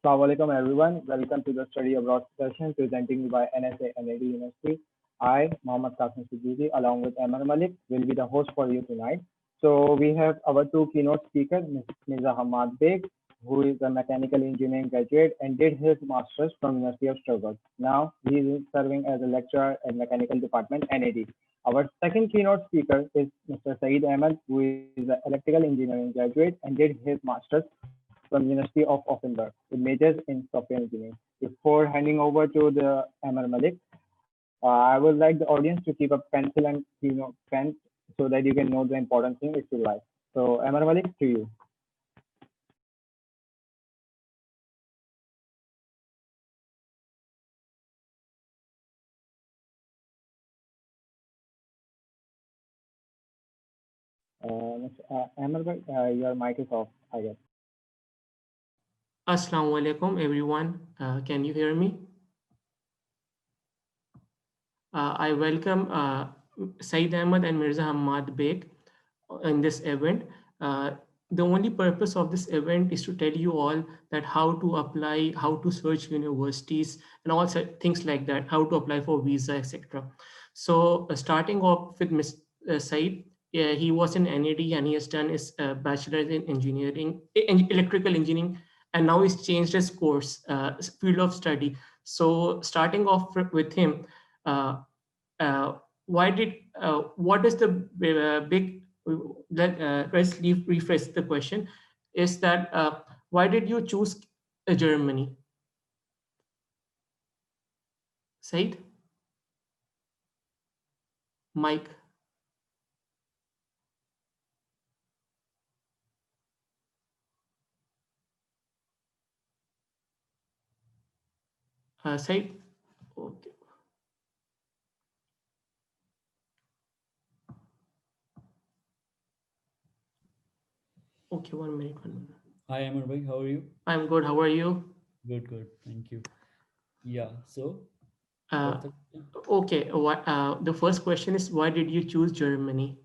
Assalamu alaikum everyone. Welcome to the study abroad session presenting by NSA NEDUET University. I, Mohammad Qasim Siddiqui, along with Amar Malik, will be the host for you tonight. So we have our two keynote speakers, Mirza Hamad Beg, who is a mechanical engineering graduate and did his master's from University of Stuttgart. Now he is serving as a lecturer at Mechanical Department NAD. Our second keynote speaker is Mr. Saeed Ahmed, who is an electrical engineering graduate and did his master's from University of Offenberg with majors in software engineering. Before handing over to the Amar Malik, I would like the audience to keep a pencil and pen so that you can know the important thing is to live. So Amar Malik, to you. Amar Malik, your mic is off, I guess. Assalamu alaikum everyone. Can you hear me? I welcome Saeed Ahmed and Mirza Hamad Beg in this event. The only purpose of this event is to tell you all that how to apply, how to search universities and all things like that, how to apply for visa, etc. So starting off with Mr. Saeed, he was in NAD and he has done his bachelor's in engineering, electrical engineering, and now he's changed his course, field of study. So starting off with him, uh, what is the big, let's rephrase the question, is that why did you choose Germany? Said? Mike? Said? Okay. Okay, 1 minute. Hi, Amarbai. How are you? I'm good. How are you? Good, good. Thank you. Yeah. So, Uh, what's the question? okay. The first question is, why did you choose Germany?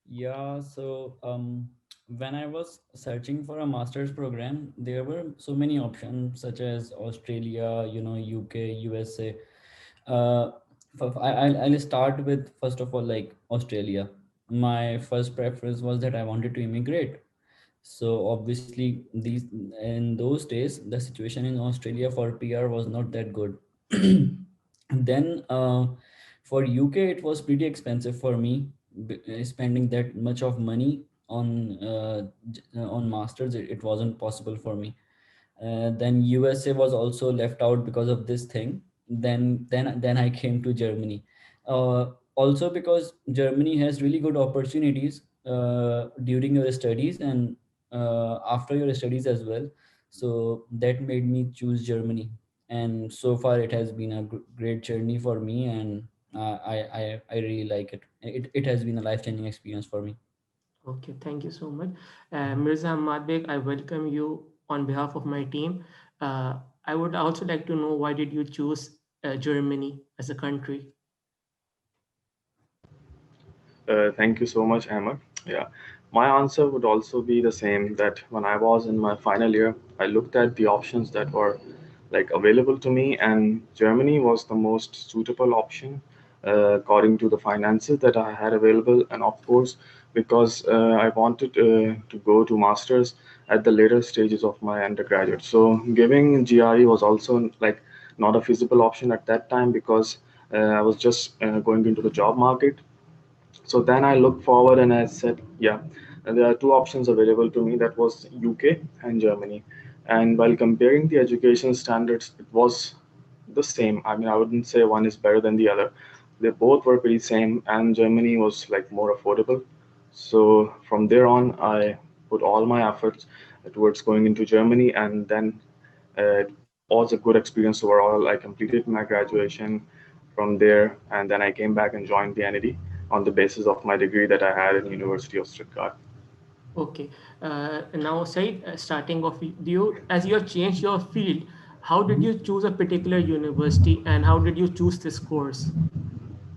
Yeah. So, when I was searching for a master's program, there were so many options such as Australia, UK, USA. Uh, I'll start with first of all like Australia. My first preference was that I wanted to immigrate. So obviously, these in those days, the situation in Australia for PR was not that good. Then for UK, it was pretty expensive for me. Spending that much of money on masters, it wasn't possible for me. Then USA was also left out because of this thing. Then I came to Germany. Also because Germany has really good opportunities during your studies and after your studies as well. So that made me choose Germany. And so far, it has been a great journey for me, and I really like it. It has been a life-changing experience for me. Okay, thank you so much. Mirza Ahmad, I welcome you on behalf of my team. I would also like to know, why did you choose Germany as a country? Thank you so much, Ahmed. Yeah, my answer would also be the same. That when I was in my final year, I looked at the options that were like available to me, and Germany was the most suitable option according to the finances that I had available, and of course because I wanted to go to masters at the later stages of my undergraduate. So giving GRE was also like not a feasible option at that time because I was just going into the job market. So then I looked forward and I said, yeah, and there are two options available to me. That was UK and Germany. And while comparing the education standards, it was the same. I mean, I wouldn't say one is better than the other. They both were pretty same, and Germany was like more affordable. So from there on, I put all my efforts towards going into Germany, and then it was a good experience overall. I completed my graduation from there, and then I came back and joined the NED on the basis of my degree that I had in University of Stuttgart. Okay. Now, Said, starting off with you, as you have changed your field, how did you choose a particular university and how did you choose this course?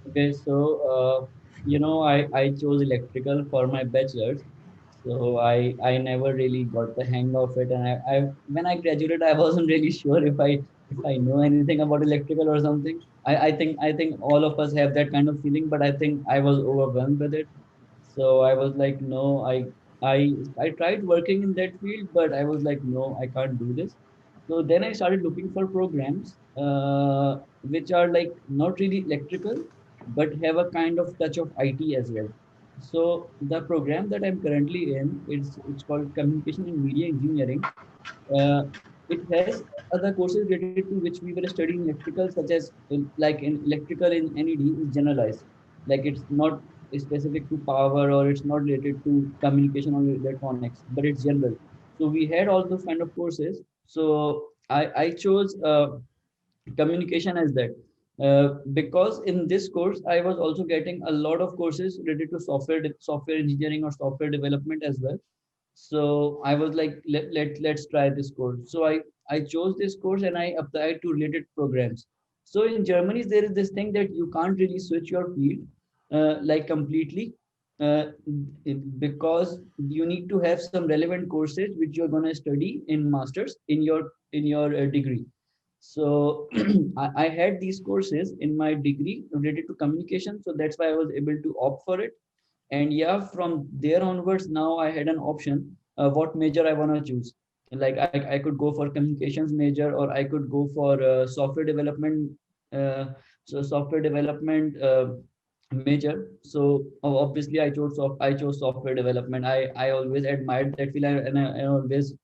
Okay, so I chose electrical for my bachelor's. So I never really got the hang of it, and I when I graduated, I wasn't really sure if I know anything about electrical or something. I think all of us have that kind of feeling, but I think I was overwhelmed with it. So I was like, no, I tried working in that field, but I was like, no, I can't do this. So then I started looking for programs which are like not really electrical, but have a kind of touch of IT as well. So the program that I'm currently in, it's called Communication and Media Engineering. uh, it has other courses related to which we were studying electrical, such as like in electrical in NED is generalized. Like it's not specific to power or it's not related to communication or electronics, but it's general. So we had all those kind of courses. So I chose communication as that because in this course I was also getting a lot of courses related to software engineering or software development as well. So I was like, let's try this course. So I chose this course and I applied to related programs. So in Germany there is this thing that you can't really switch your field like completely uh, because you need to have some relevant courses which you're going to study in masters in your degree. So I had these courses in my degree related to communication, so that's why I was able to opt for it. And yeah, from there onwards, now I had an option what major I want to choose. Like I could go for communications major, or I could go for software development. Uh, so software development major. So obviously I chose software development. I always admired that field, and I always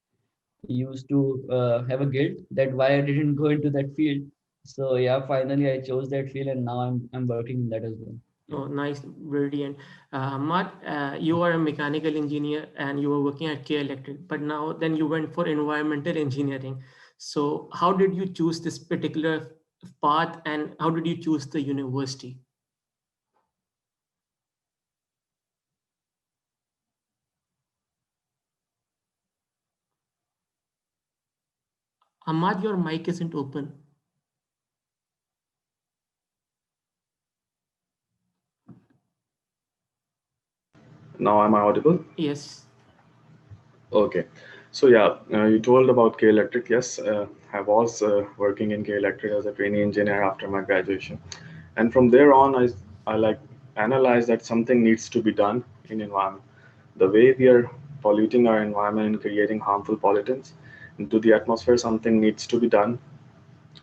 used to have a guilt that why I didn't go into that field. So yeah, finally I chose that field, and now I'm working in that as well. Yeah. Oh, nice, brilliant. Ahmad, you are a mechanical engineer and you were working at K Electric, but now then you went for environmental engineering. So, how did you choose this particular path and how did you choose the university? Ahmad, your mic isn't open. Now am I audible? Yes. Okay. So yeah, you told about K Electric. Yes, I was working in K Electric as a trainee engineer after my graduation, and from there on, I like analyzed that something needs to be done in environment. The way we are polluting our environment and creating harmful pollutants into the atmosphere, something needs to be done.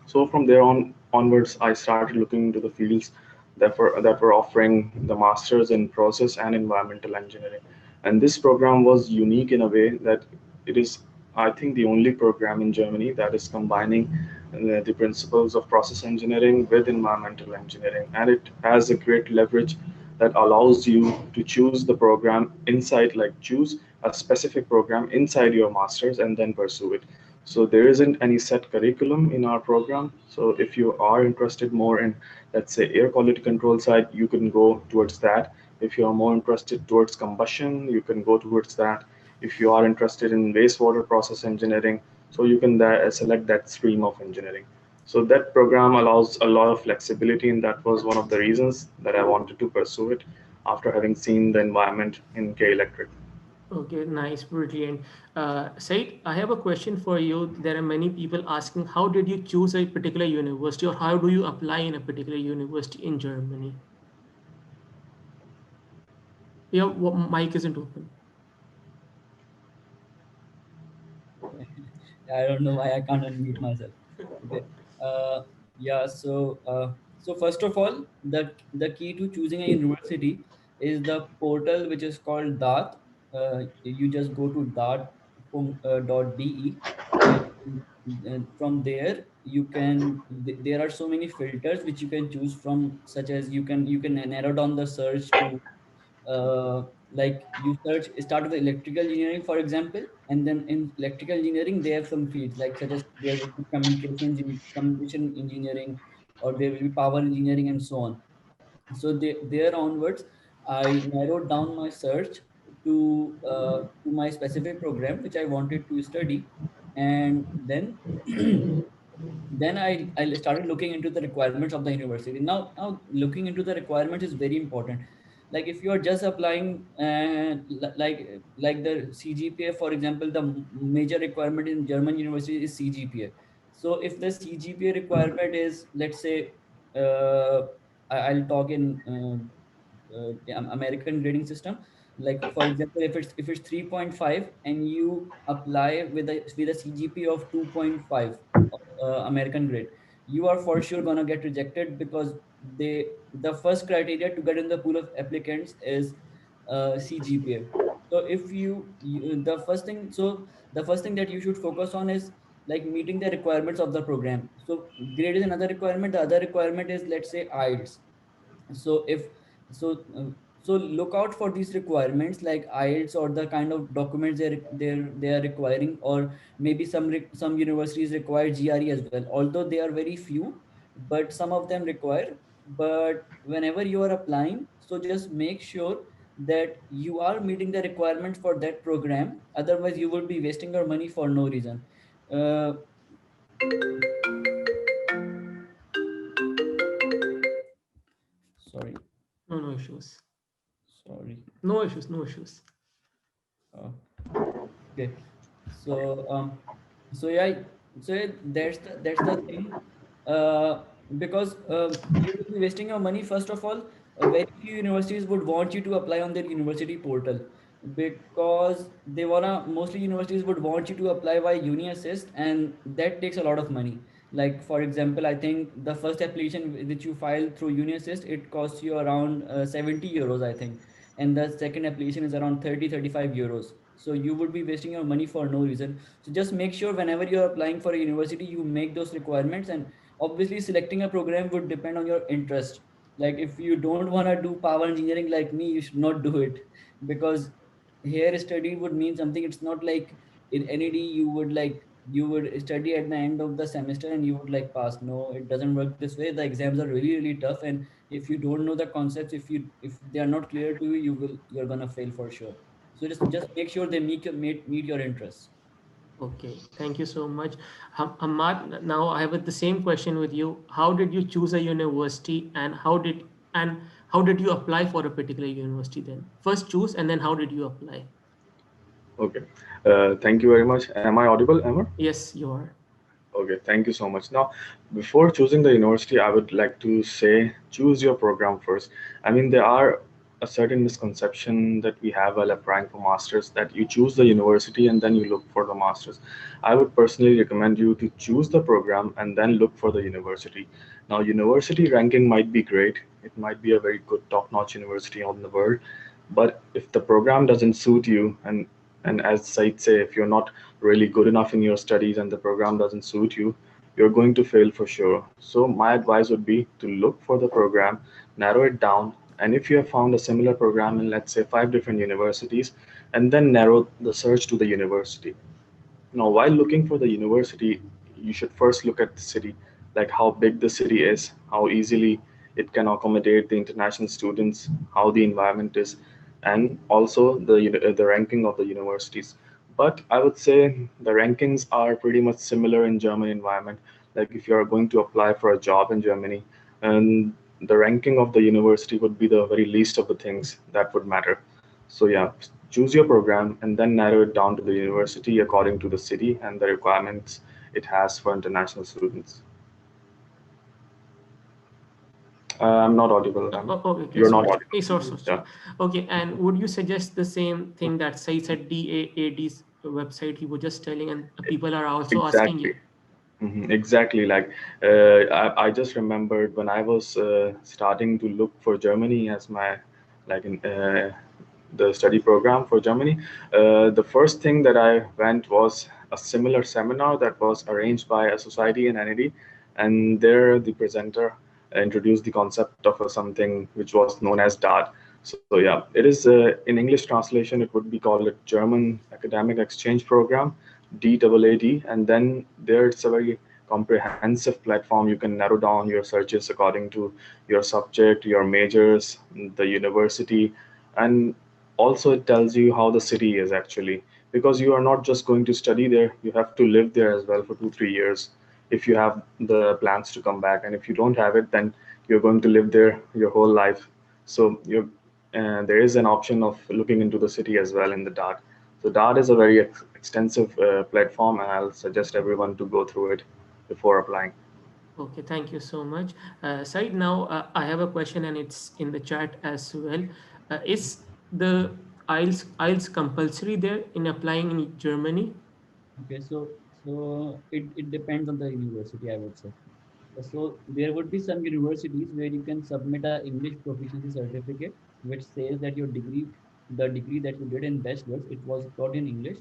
So from there on onwards, I started looking into the fields that were offering the masters in process and environmental engineering. And this program was unique in a way that it is, I think, the only program in Germany that is combining the principles of process engineering with environmental engineering. And it has a great leverage that allows you to choose the program inside, like choose a specific program inside your masters and then pursue it. So there isn't any set curriculum in our program. So if you are interested more in, let's say, air quality control side, you can go towards that. If you are more interested towards combustion, you can go towards that. If you are interested in wastewater process engineering, so you can select that stream of engineering. So that program allows a lot of flexibility, and that was one of the reasons that I wanted to pursue it after having seen the environment in K Electric. Okay, nice, brilliant. Said, I have a question for you. There are many people asking, how did you choose a particular university or how do you apply in a particular university in Germany? Your mic isn't open. I don't know why I can't unmute myself. Okay. Uh, yeah. So first of all, the key to choosing a university is the portal which is called DAT. You just go to dat.de, and from there you can. There are so many filters which you can choose from, such as you can narrow down the search to like you search start with electrical engineering, for example, and then in electrical engineering they have some fields like such as there will be communication engineering, or there will be power engineering and so on. So there onwards I narrowed down my search to my specific program which I wanted to study. And then then I started looking into the requirements of the university. Now looking into the requirements is very important, Like if you are just applying like the CGPA, for example, the major requirement in German university is CGPA. So if the CGPA requirement is, let's say, uh, I'll talk in American grading system. Like for example, if it's 3.5 and you apply with a CGPA of 2.5 American grade, you are for sure gonna get rejected, because the first criteria to get in the pool of applicants is CGPA. So if the first thing, that you should focus on is like meeting the requirements of the program. So grade is another requirement. The other requirement is, let's say, IELTS. So if so so look out for these requirements like IELTS, or the kind of documents they are requiring, or maybe some universities require GRE as well, although they are very few, but some of them require. But whenever you are applying, so just make sure that you are meeting the requirements for that program, otherwise you will be wasting your money for no reason. uh, Sorry. No, no issues. Sorry. No issues. No issues. uh, okay. So so yeah so yeah, that's the thing. Because you will be wasting your money. First of all, very few universities would want you to apply on their university portal, because they wanna mostly universities would want you to apply by uni assist, and that takes a lot of money. Like for example, I think the first application which you file through uni assist, it costs you around 70 euros, I think, and the second application is around 30-35 euros. So you would be wasting your money for no reason. So just make sure whenever you're applying for a university, you make those requirements. And obviously selecting a program would depend on your interest. Like if you don't want to do power engineering like me, you should not do it, because here study would mean something. It's not like in NED you would study at the end of the semester and you would like pass. No, it doesn't work this way. The exams are really, really tough, and if you don't know the concepts, if they are not clear to you, you're gonna fail for sure. So just make sure they meet your interests. Okay, thank you so much. Ahmad, now I have the same question with you. How did you choose a university, and how did you apply for a particular university then? First choose, and then how did you apply? Okay. Thank you very much. Am I audible, Amar? Yes, you are. Okay, thank you so much. Now, before choosing the university, I would like to say choose your program first. I mean, there are a certain misconception that we have while applying for masters, that you choose the university and then you look for the masters. I would personally recommend you to choose the program and then look for the university. Now, university ranking might be great. It might be a very good top-notch university on the world, but if the program doesn't suit you, and as Said say, if you're not really good enough in your studies and the program doesn't suit you, you're going to fail for sure. So my advice would be to look for the program, narrow it down, and if you have found a similar program in, let's say, 5 different universities, and then narrow the search to the university. Now, while looking for the university, you should first look at the city, like how big the city is, how easily it can accommodate the international students, how the environment is, and also the ranking of the universities. But I would say the rankings are pretty much similar in German environment. Like if you are going to apply for a job in Germany, and the ranking of the university would be the very least of the things that would matter. So yeah, choose your program and then narrow it down to the university according to the city and the requirements it has for international students. I'm not audible. Okay, You're not sorry. audible. Sorry. Yeah, Okay, and would you suggest the same thing that Said said DAAD's website? He was just telling, and people are also asking exactly. you. Exactly. Like I just remembered when I was starting to look for Germany as my like in the study program for Germany. The first thing that I went was a similar seminar that was arranged by a society in NED, and there the presenter introduced the concept of something which was known as DAD. So yeah, it is in English translation it would be called a German Academic Exchange Program, DAAD, and then there it's a very comprehensive platform. You can narrow down your searches according to your subject, your majors, the university, and also it tells you how the city is actually, because you are not just going to study there, you have to live there as well for 2 3 years if you have the plans to come back, and if you don't have it, then you're going to live there your whole life. So and there is an option of looking into the city as well in the Dart. So Dart is a very extensive platform, and I'll suggest everyone to go through it before applying. Okay, thank you so much. Said, now I have a question and it's in the chat as well. Is the IELTS compulsory there in applying in Germany? Okay, so it depends on the university, I would say. So there would be some universities where you can submit a English proficiency certificate, which says that your degree, the degree that you did in bachelor's, it was taught in English,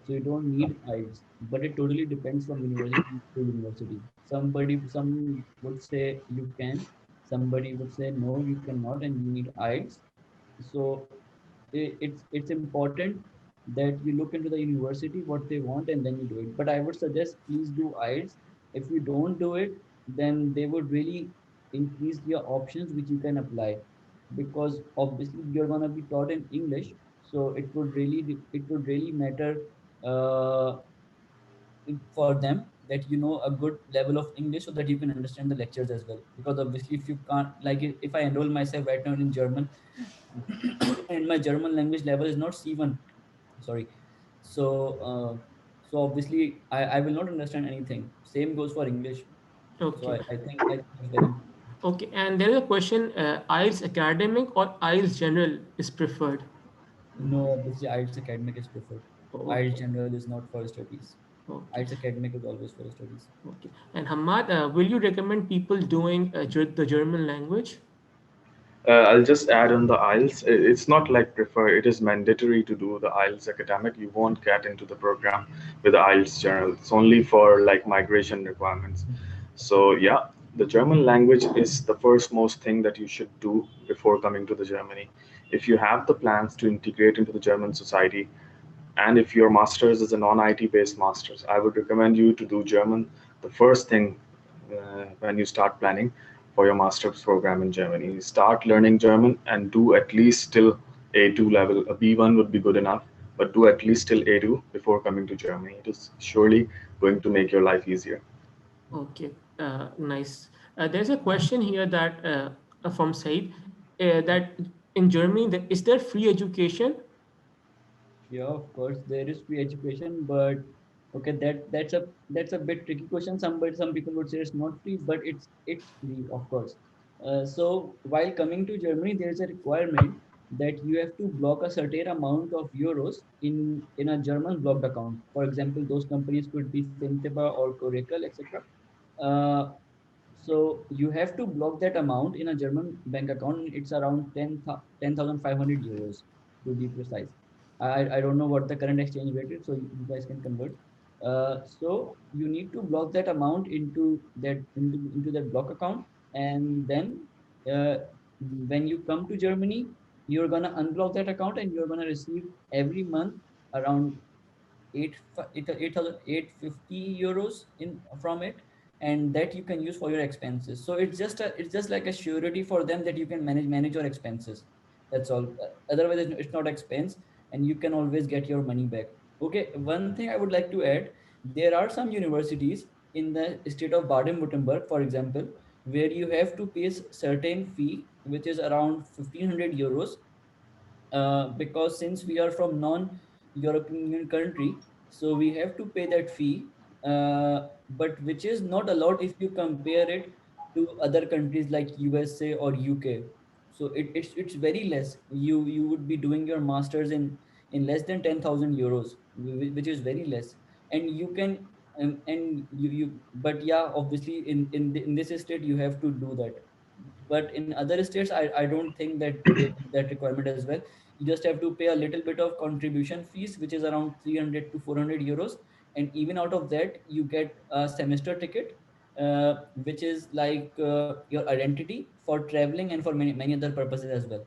so you don't need IELTS. But it totally depends from university to university. Some would say you can, somebody would say no, you cannot, and you need IELTS. So it's important that you look into the university what they want and then you do it. But I would suggest please do IELTS. If you don't do it, then they would really increase your options which you can apply, because obviously you're gonna be taught in English, so it would really matter uh, for them that you know a good level of English so that you can understand the lectures as well. Because obviously, if you can't, like if I enroll myself right now in German, and my German language level is not C1, sorry, so so obviously I will not understand anything. Same goes for English. So Okay. I think it's very important. Okay, and there is a question, IELTS academic or IELTS general is preferred? No, obviously IELTS academic is preferred. IELTS Okay, general is not for studies. okay, IELTS academic is always for studies. okay. And Hamad, will you recommend people doing the German language? I'll just add on the IELTS. It's not like prefer, it is mandatory to do the IELTS academic. You won't get into the program with the IELTS general. It's only for like migration requirements. So, yeah, the German language is the first most thing that you should do before coming to the Germany. If you have the plans to integrate into the German society, and if your master's is a non-IT based master's, I would recommend you to do German the first thing when you start planning for your master's program in Germany. Start learning German and do at least till A2 level. A B1 would be good enough, but do at least till A2 before coming to Germany. It is surely going to make your life easier. Okay, nice. There's a question here that from Said, that in Germany, is there free education? Yeah, of course, there is free education, but okay, that's a bit tricky question. Some people would say it's not free, but it's free, of course. So while coming to Germany, there is a requirement that you have to block a certain amount of euros in a German blocked account. For example, those companies could be Finteba or Coracle, etc. Uh, so you have to block that amount in a German bank account. It's around 10,500 euros to be precise. I don't know what the current exchange rate is, so you guys can convert. So you need to block that amount into that block account, and then uh, when you come to Germany, you're gonna unblock that account and you're gonna receive every month around 8,850 euros in from it, and that you can use for your expenses. So it's just like a surety for them that you can manage your expenses. That's all. Otherwise it's not expense, and you can always get your money back. Okay, one thing I would like to add, there are some universities in the state of Baden-Württemberg, for example, where you have to pay certain fee which is around 1500 euros, because since we are from non-European Union country, so we have to pay that fee, but which is not a lot if you compare it to other countries like USA or UK. So it's very less. You would be doing your masters in less than 10,000 euros, which is very less, and you can and you but yeah, obviously in this state you have to do that. But in other states, I don't think that they do that requirement as well. You just have to pay a little bit of contribution fees, which is around 300 to 400 euros, and even out of that you get a semester ticket, which is like your identity for traveling and for many other purposes as well.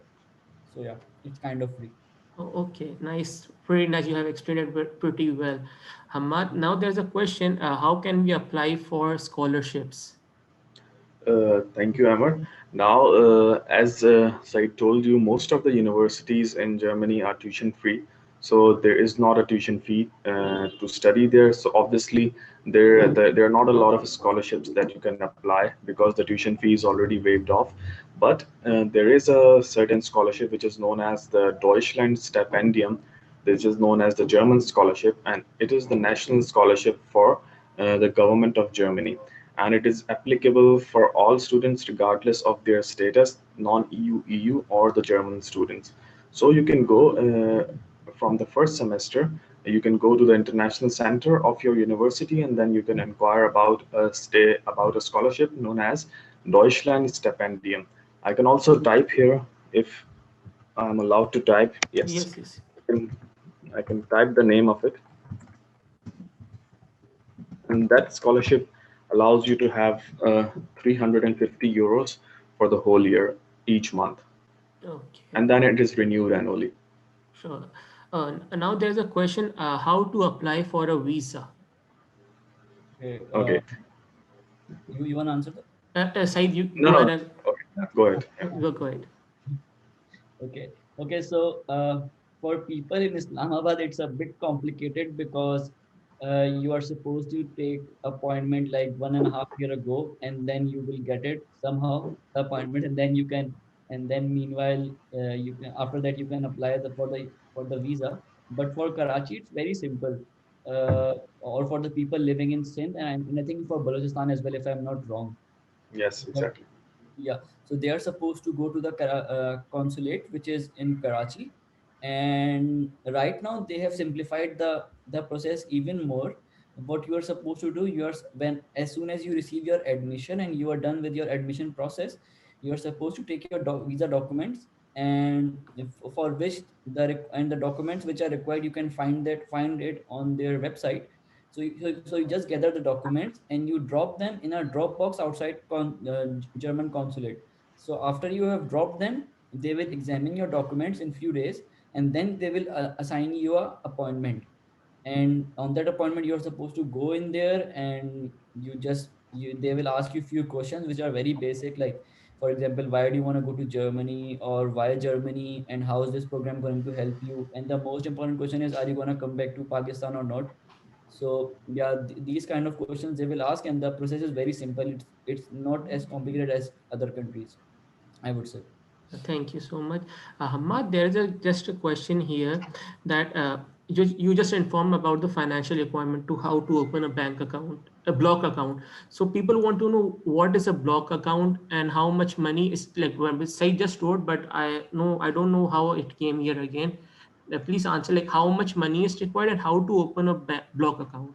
So yeah, it's kind of free. Oh, okay, nice. Pretty nice. You have explained it pretty well. Hamad, now there's a question, how can we apply for scholarships? Thank you, Amar. Now, as Said told you, most of the universities in Germany are tuition free. So there is not a tuition fee to study there. So obviously there are not a lot of scholarships that you can apply because the tuition fee is already waived off. But there is a certain scholarship which is known as the Deutschland Stipendium, which is known as the German scholarship, and it is the national scholarship for the government of Germany, and it is applicable for all students regardless of their status, non-EU, EU, or the German students. So you can go from the first semester, you can go to the international center of your university, and then you can inquire about a scholarship known as Deutschland Stipendium. I can also type here if I'm allowed to type. Yes, Yes, yes. I can type the name of it, and that scholarship allows you to have 350 euros for the whole year each month, Okay, and then it is renewed annually. sure. Now there's a question, how to apply for a visa? Okay, Okay. you want to answer that? Said, you No, go no. ahead and Okay, go ahead. Yeah. go ahead. Okay. Okay. So for people in Islamabad, it's a bit complicated because you are supposed to take appointment like 1.5 year ago, and then you will get it somehow the appointment, and then you can, and then meanwhile you can, after that you can apply for the visa. But for Karachi, it's very simple. Or for the people living in Sindh, and I think for Balochistan as well, if I'm not wrong. Yes, But exactly. yeah, so they are supposed to go to the consulate, which is in Karachi, and right now they have simplified the process even more. What you are supposed to do, when as soon as you receive your admission and you are done with your admission process, you are supposed to take your visa documents, and for which and the documents which are required, you can find it on their website. So you just gather the documents and you drop them in a drop box outside German consulate. So after you have dropped them, they will examine your documents in few days, and then they will assign you a appointment. And on that appointment, you're supposed to go in there, and they will ask you few questions which are very basic, like for example, why do you want to go to Germany, or why Germany, and how is this program going to help you, and the most important question is, are you going to come back to Pakistan or not. So yeah, these kind of questions they will ask, and the process is very simple. It's not as complicated as other countries, I would say. Thank you so much. Hamad, there is just a question here that you just informed about the financial requirement to how to open a bank account, a block account. So people want to know what is a block account and how much money is like. Well, Sai just wrote, but I don't know how it came here again. Please answer like how much money is required and how to open a block account.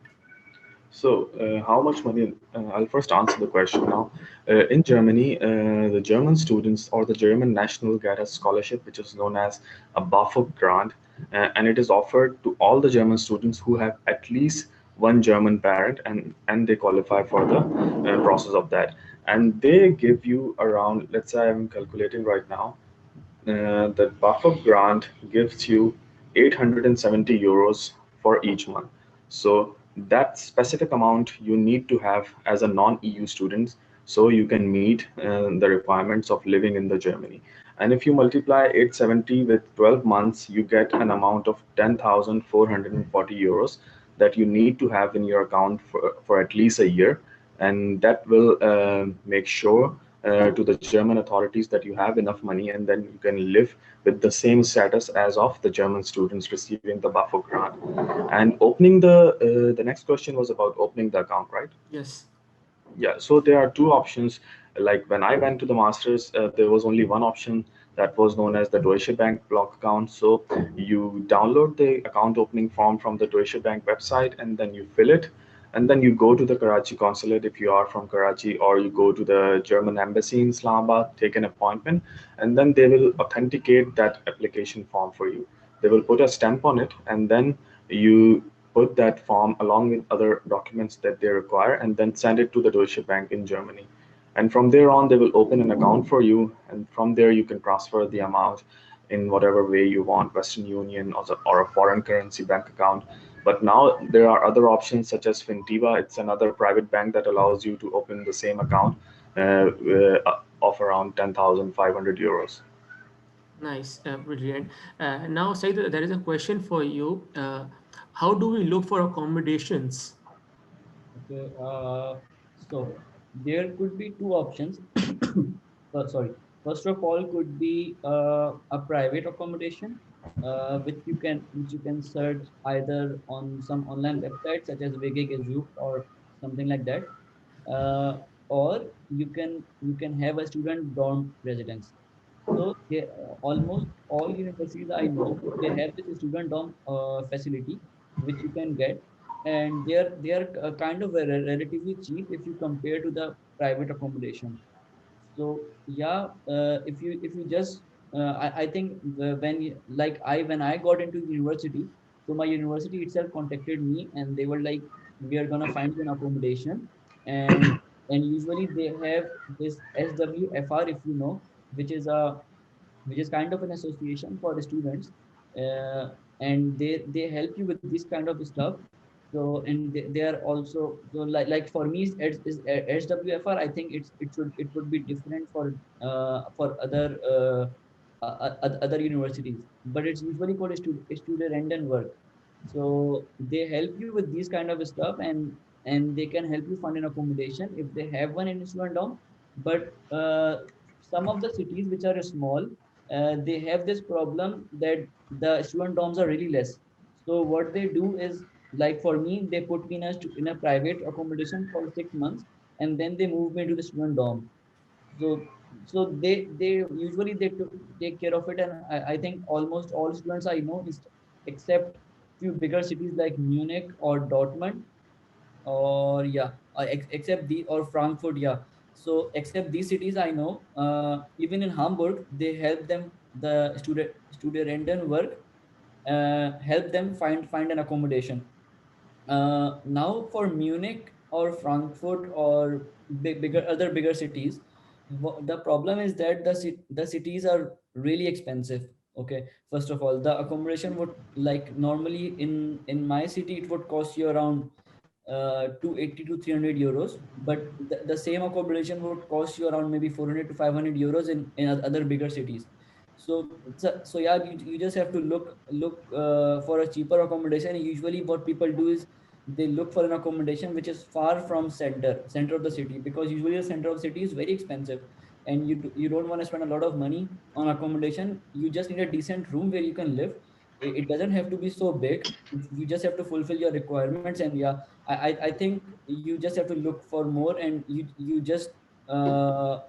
So, how much money? I'll first answer the question now. In Germany, the German students or the German national get a scholarship which is known as a BAföG grant, and it is offered to all the German students who have at least one German parent, and they qualify for the process of that. And they give you around, let's say I'm calculating right now, the buffer grant gives you 870 euros for each month. So that specific amount you need to have as a non-EU student so you can meet the requirements of living in the Germany. And if you multiply 870 with 12 months, you get an amount of 10,440 euros that you need to have in your account for at least a year. And that will make sure to the German authorities that you have enough money, and then you can live with the same status as of the German students receiving the buffer grant. And opening the next question was about opening the account, right? Yes. Yeah, so there are two options. Like when I went to the masters, there was only one option that was known as the Deutsche Bank block account. So you download the account opening form from the Deutsche Bank website, and then you fill it, and then you go to the Karachi consulate if you are from Karachi, or you go to the German embassy in Islamabad, take an appointment, and then they will authenticate that application form for you. They will put a stamp on it, and then you put that form along with other documents that they require, and then send it to the Deutsche Bank in Germany. And from there on, they will open an account for you, and from there you can transfer the amount in whatever way you want, Western Union or a foreign currency bank account. But now there are other options such as Fintiva. It's another private bank that allows you to open the same account of around 10,500 euros. Nice, brilliant. Now, Said, there is a question for you. How do we look for accommodations? Okay, so there could be two options. Sorry. First of all, could be a private accommodation, which you can search either on some online websites such as WGGZoop or something like that, uh, or you can have a student dorm residence. So almost all universities I know, they have this student dorm facility which you can get, and they are kind of relatively cheap if you compare to the private accommodation. So yeah, if you just I think when I got into university, so my university itself contacted me and they were like, we are gonna find you an accommodation, and and usually they have this SWFR, if you know, which is a which is kind of an association for the students, uh, and they help you with this kind of stuff. So and they are also, so like for me is HWFR. I think it would be different for other universities, but it's usually called student and work. So they help you with these kind of stuff, and they can help you fund an accommodation if they have one in student dorm. But some of the cities which are small, they have this problem that the student dorms are really less. So what they do is, like for me, they put me in a private accommodation for 6 months, and then they move me to the student dorm. So they usually take care of it, and I think almost all students I know is, except few bigger cities like Munich or Dortmund, or yeah, except the or Frankfurt, yeah. So except these cities I know, even in Hamburg, they help them, the student work, help them find an accommodation. Now for Munich or Frankfurt or bigger cities, the problem is that the cities are really expensive. Okay, first of all, the accommodation would, like normally in my city, it would cost you around 280 to 300 euros, but the same accommodation would cost you around maybe 400 to 500 euros in other bigger cities. So yeah, you just have to look for a cheaper accommodation. Usually what people do is they look for an accommodation which is far from center of the city, because usually the center of the city is very expensive, and you don't want to spend a lot of money on accommodation. You just need a decent room where you can live. It doesn't have to be so big. You just have to fulfill your requirements, and yeah, I think you just have to look for more, and you just uh,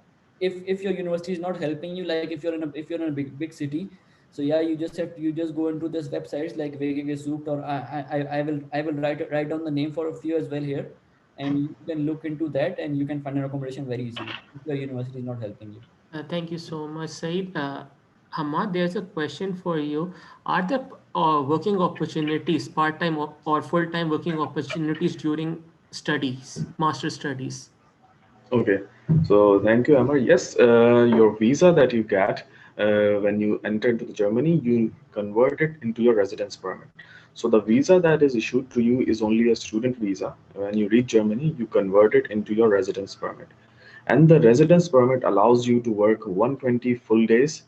if your university is not helping you, like if you're in a big city, so yeah, you just go into this websites like WGGZoop, or I will write down the name for a few as well here, and you can look into that, and you can find an accommodation very easily if your university is not helping you. Thank you so much, Said. Hamad, there's a question for you. Are there working opportunities, part-time or full-time working opportunities during studies, master studies? Okay, so thank you, Amar. Yes, your visa that you get when you enter into Germany, you convert it into your residence permit. So the visa that is issued to you is only a student visa. When you reach Germany, you convert it into your residence permit. And the residence permit allows you to work 120 full days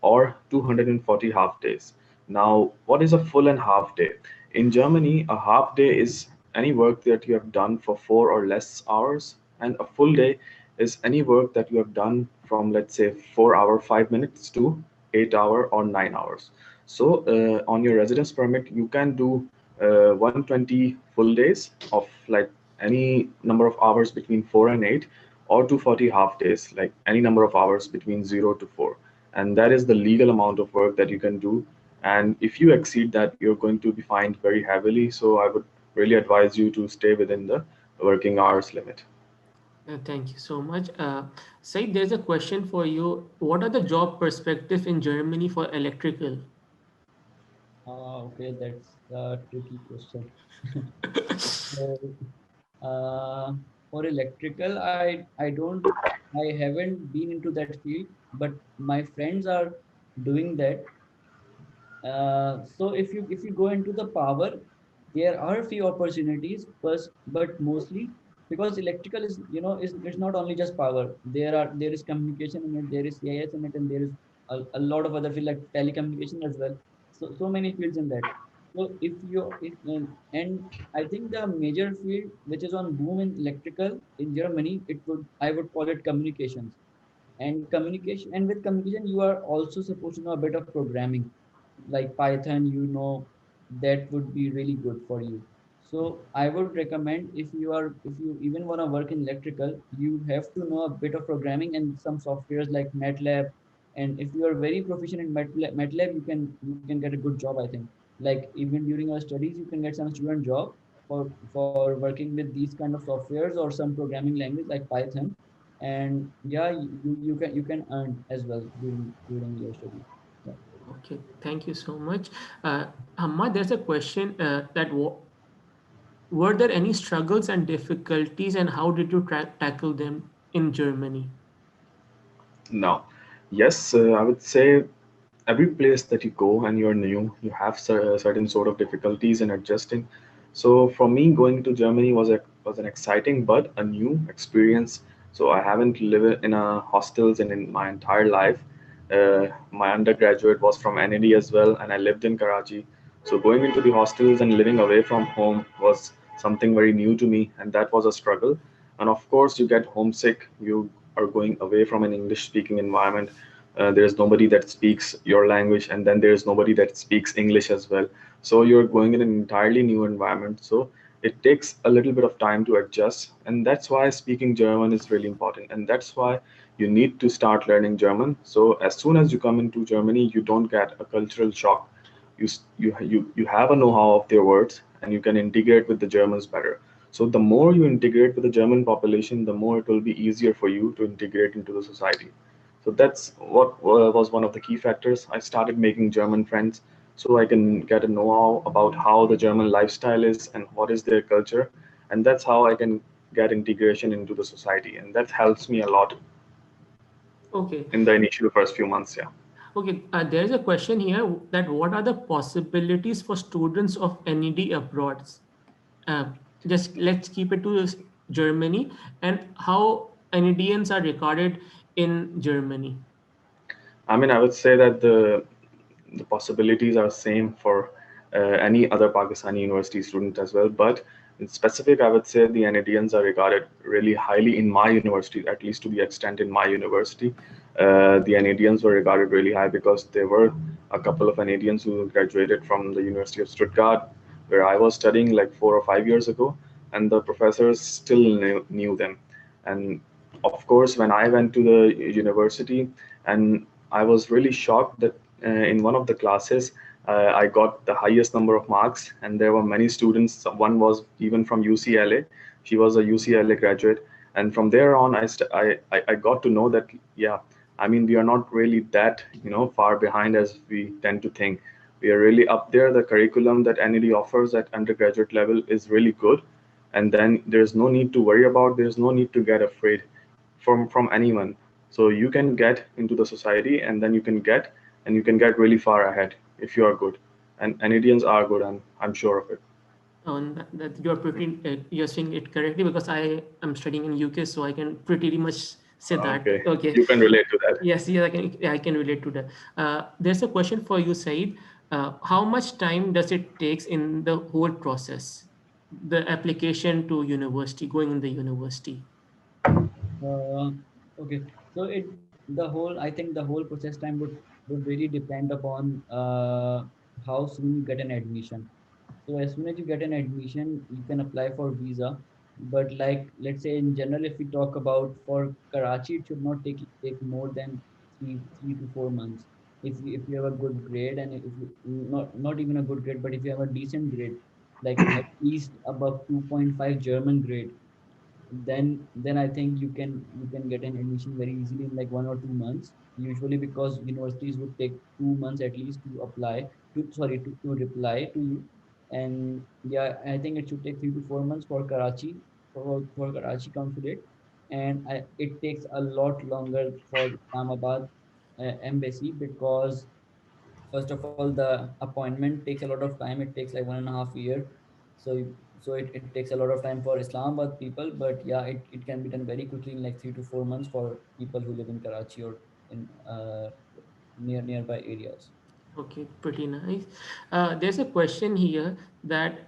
or 240 half days. Now, what is a full and half day? In Germany, a half day is any work that you have done for 4 or less hours, and a full day is any work that you have done from, let's say, 4 hour 5 minutes to 8 hour or 9 hours. So, on your residence permit, you can do 120 full days of like any number of hours between 4 and 8, or 240 half days, like any number of hours between 0 to 4. And that is the legal amount of work that you can do. And if you exceed that, you're going to be fined very heavily. So I would really advise you to stay within the working hours limit. Thank you so much. Said, there's a question for you. What are the job perspectives in Germany for electrical? Okay, that's a tricky question. So, uh, for electrical, I haven't been into that field, but my friends are doing that. So if you go into the power, there are a few opportunities, but mostly because electrical is, it's not only just power. There is communication in it, there is CIS in it, and there is a lot of other fields like telecommunication as well. So many fields in that. So if you if, and I think the major field which is on boom in electrical in Germany, it would I would call it communications. And communication, and with communication you are also supposed to know a bit of programming like Python, that would be really good for you. So I would recommend, if you even want to work in electrical, you have to know a bit of programming and some softwares like MATLAB. And if you are very proficient in MATLAB, you can get a good job, I think. Like even during your studies, you can get some student job for working with these kind of softwares or some programming language like Python. And yeah, you can earn as well during your studies. Yeah. Okay, thank you so much. Ahmad, there's a question were there any struggles and difficulties, and how did you tackle them in Germany? Now, yes, I would say every place that you go and you're new, you have certain sort of difficulties in adjusting. So for me, going to Germany was an exciting but a new experience. So I haven't lived in a hostels in my entire life. My undergraduate was from NAD as well, and I lived in Karachi. So going into the hostels and living away from home was something very new to me, and that was a struggle. And of course, you get homesick. You are going away from an English speaking environment. There's nobody that speaks your language, and then there's nobody that speaks English as well. So you're going in an entirely new environment. So it takes a little bit of time to adjust, and that's why speaking German is really important, and that's why you need to start learning German. So as soon as you come into Germany, you don't get a cultural shock. You have a know-how of their words, and you can integrate with the Germans better. So the more you integrate with the German population, the more it will be easier for you to integrate into the society. So that's what was one of the key factors. I started making German friends so I can get a know-how about how the German lifestyle is and what is their culture, and that's how I can get integration into the society, and that helps me a lot Okay, in the initial first few months. Yeah. okay. There's a question here that what are the possibilities for students of NED abroad? Uh, just let's keep it to Germany, and how Canadians are recorded in Germany. I mean, I would say that the possibilities are same for any other Pakistani university student as well. But in specific, I would say the Canadians are regarded really highly in my university, at least to the extent in my university. The Canadians were regarded really high because there were a couple of Canadians who graduated from the University of Stuttgart, where I was studying like 4 or 5 years ago, and the professors still knew them. And of course, when I went to the university, and I was really shocked that in one of the classes, I got the highest number of marks, and there were many students. One was even from UCLA. She was a UCLA graduate, and from there on, I got to know that, yeah, I mean, we are not really that far behind as we tend to think. We are really up there. The curriculum that NED offers at undergraduate level is really good, and then there's no need to worry about. There's no need to get afraid from anyone. So you can get into the society, and then you can get really far ahead if you are good. And Indians are good. I'm sure of it. On that you're pretty you're saying it correctly because I am studying in UK, so I can pretty much say that. Okay, Okay. you can relate to that. Yes, yes, I can relate to that. There's a question for you, Said. How much time does it takes in the whole process, the application to university, going in the university? Uh, okay. So I think the whole process time would really depend upon how soon you get an admission. So as soon as you get an admission, you can apply for visa. But like let's say in general, if we talk about for Karachi, it should not take more than three to 4 months. If you have a good grade, and if you not even a good grade, but if you have a decent grade, like at least above 2.5 German grade, then I think you can get an admission very easily in like 1 or 2 months. Usually because universities would take 2 months at least to apply to reply to you. And yeah, I think it should take 3 to 4 months for Karachi for Karachi consulate. And it takes a lot longer for Islamabad embassy because first of all the appointment takes a lot of time. It takes like 1.5 year. So it takes a lot of time for Islamabad people, but yeah, it can be done very quickly in like 3 to 4 months for people who live in Karachi or in nearby areas. Okay, pretty nice. There's a question here that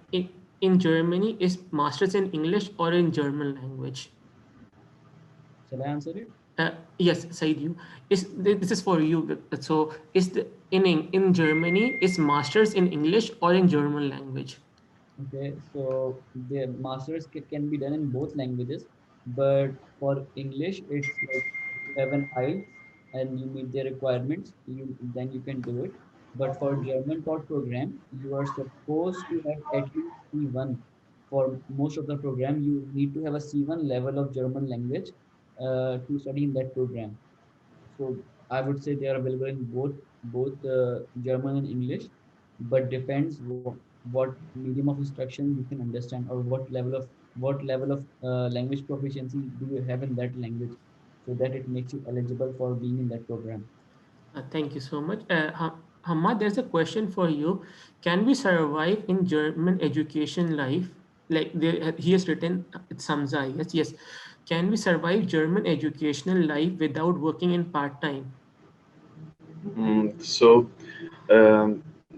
in Germany, is masters in English or in German language? Shall I answer it? Yes, Said, you this is for you. So, is in Germany, is masters in English or in German language? Okay, so the masters can be done in both languages, but for English, it's like if you have an IELTS and you meet the requirements, you can do it. But for German taught program, you are supposed to have at least C1. For most of the program, you need to have a C1 level of German language to study in that program. So I would say they are available in both German and English, but depends what medium of instruction you can understand, or what level of language proficiency do you have in that language, so that it makes you eligible for being in that program. Thank you so much. Hamad, there's a question for you. Can we survive in German education life? Like he has written, it's Samza, yes, yes. Can we survive German educational life without working in part time? So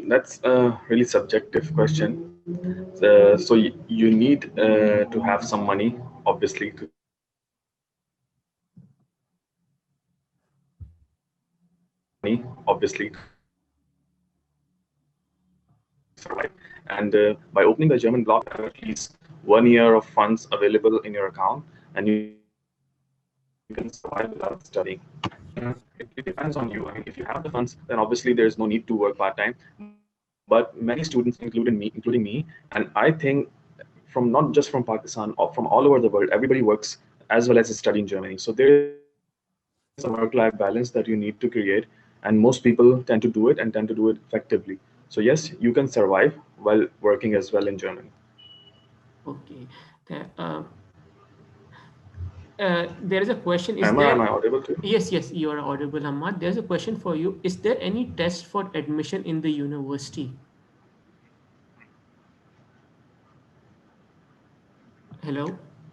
that's a really subjective question. So you need to have some money, obviously, to survive. And by opening the German block, you have at least 1 year of funds available in your account, and you can survive without studying. It depends on you. I mean, if you have the funds, then obviously there's no need to work part time. But many students, including me, and I think from not just from Pakistan or from all over the world, everybody works as well as study in Germany. So there is a work-life balance that you need to create, and most people tend to do it and tend to do it effectively. So yes, you can survive while working as well in Germany. Okay. The- uh, there is a question. Is Am I there? audible to you? Yes, yes, you are audible, Hamad. There's a question for you. Is there any test for admission in the university? Hello?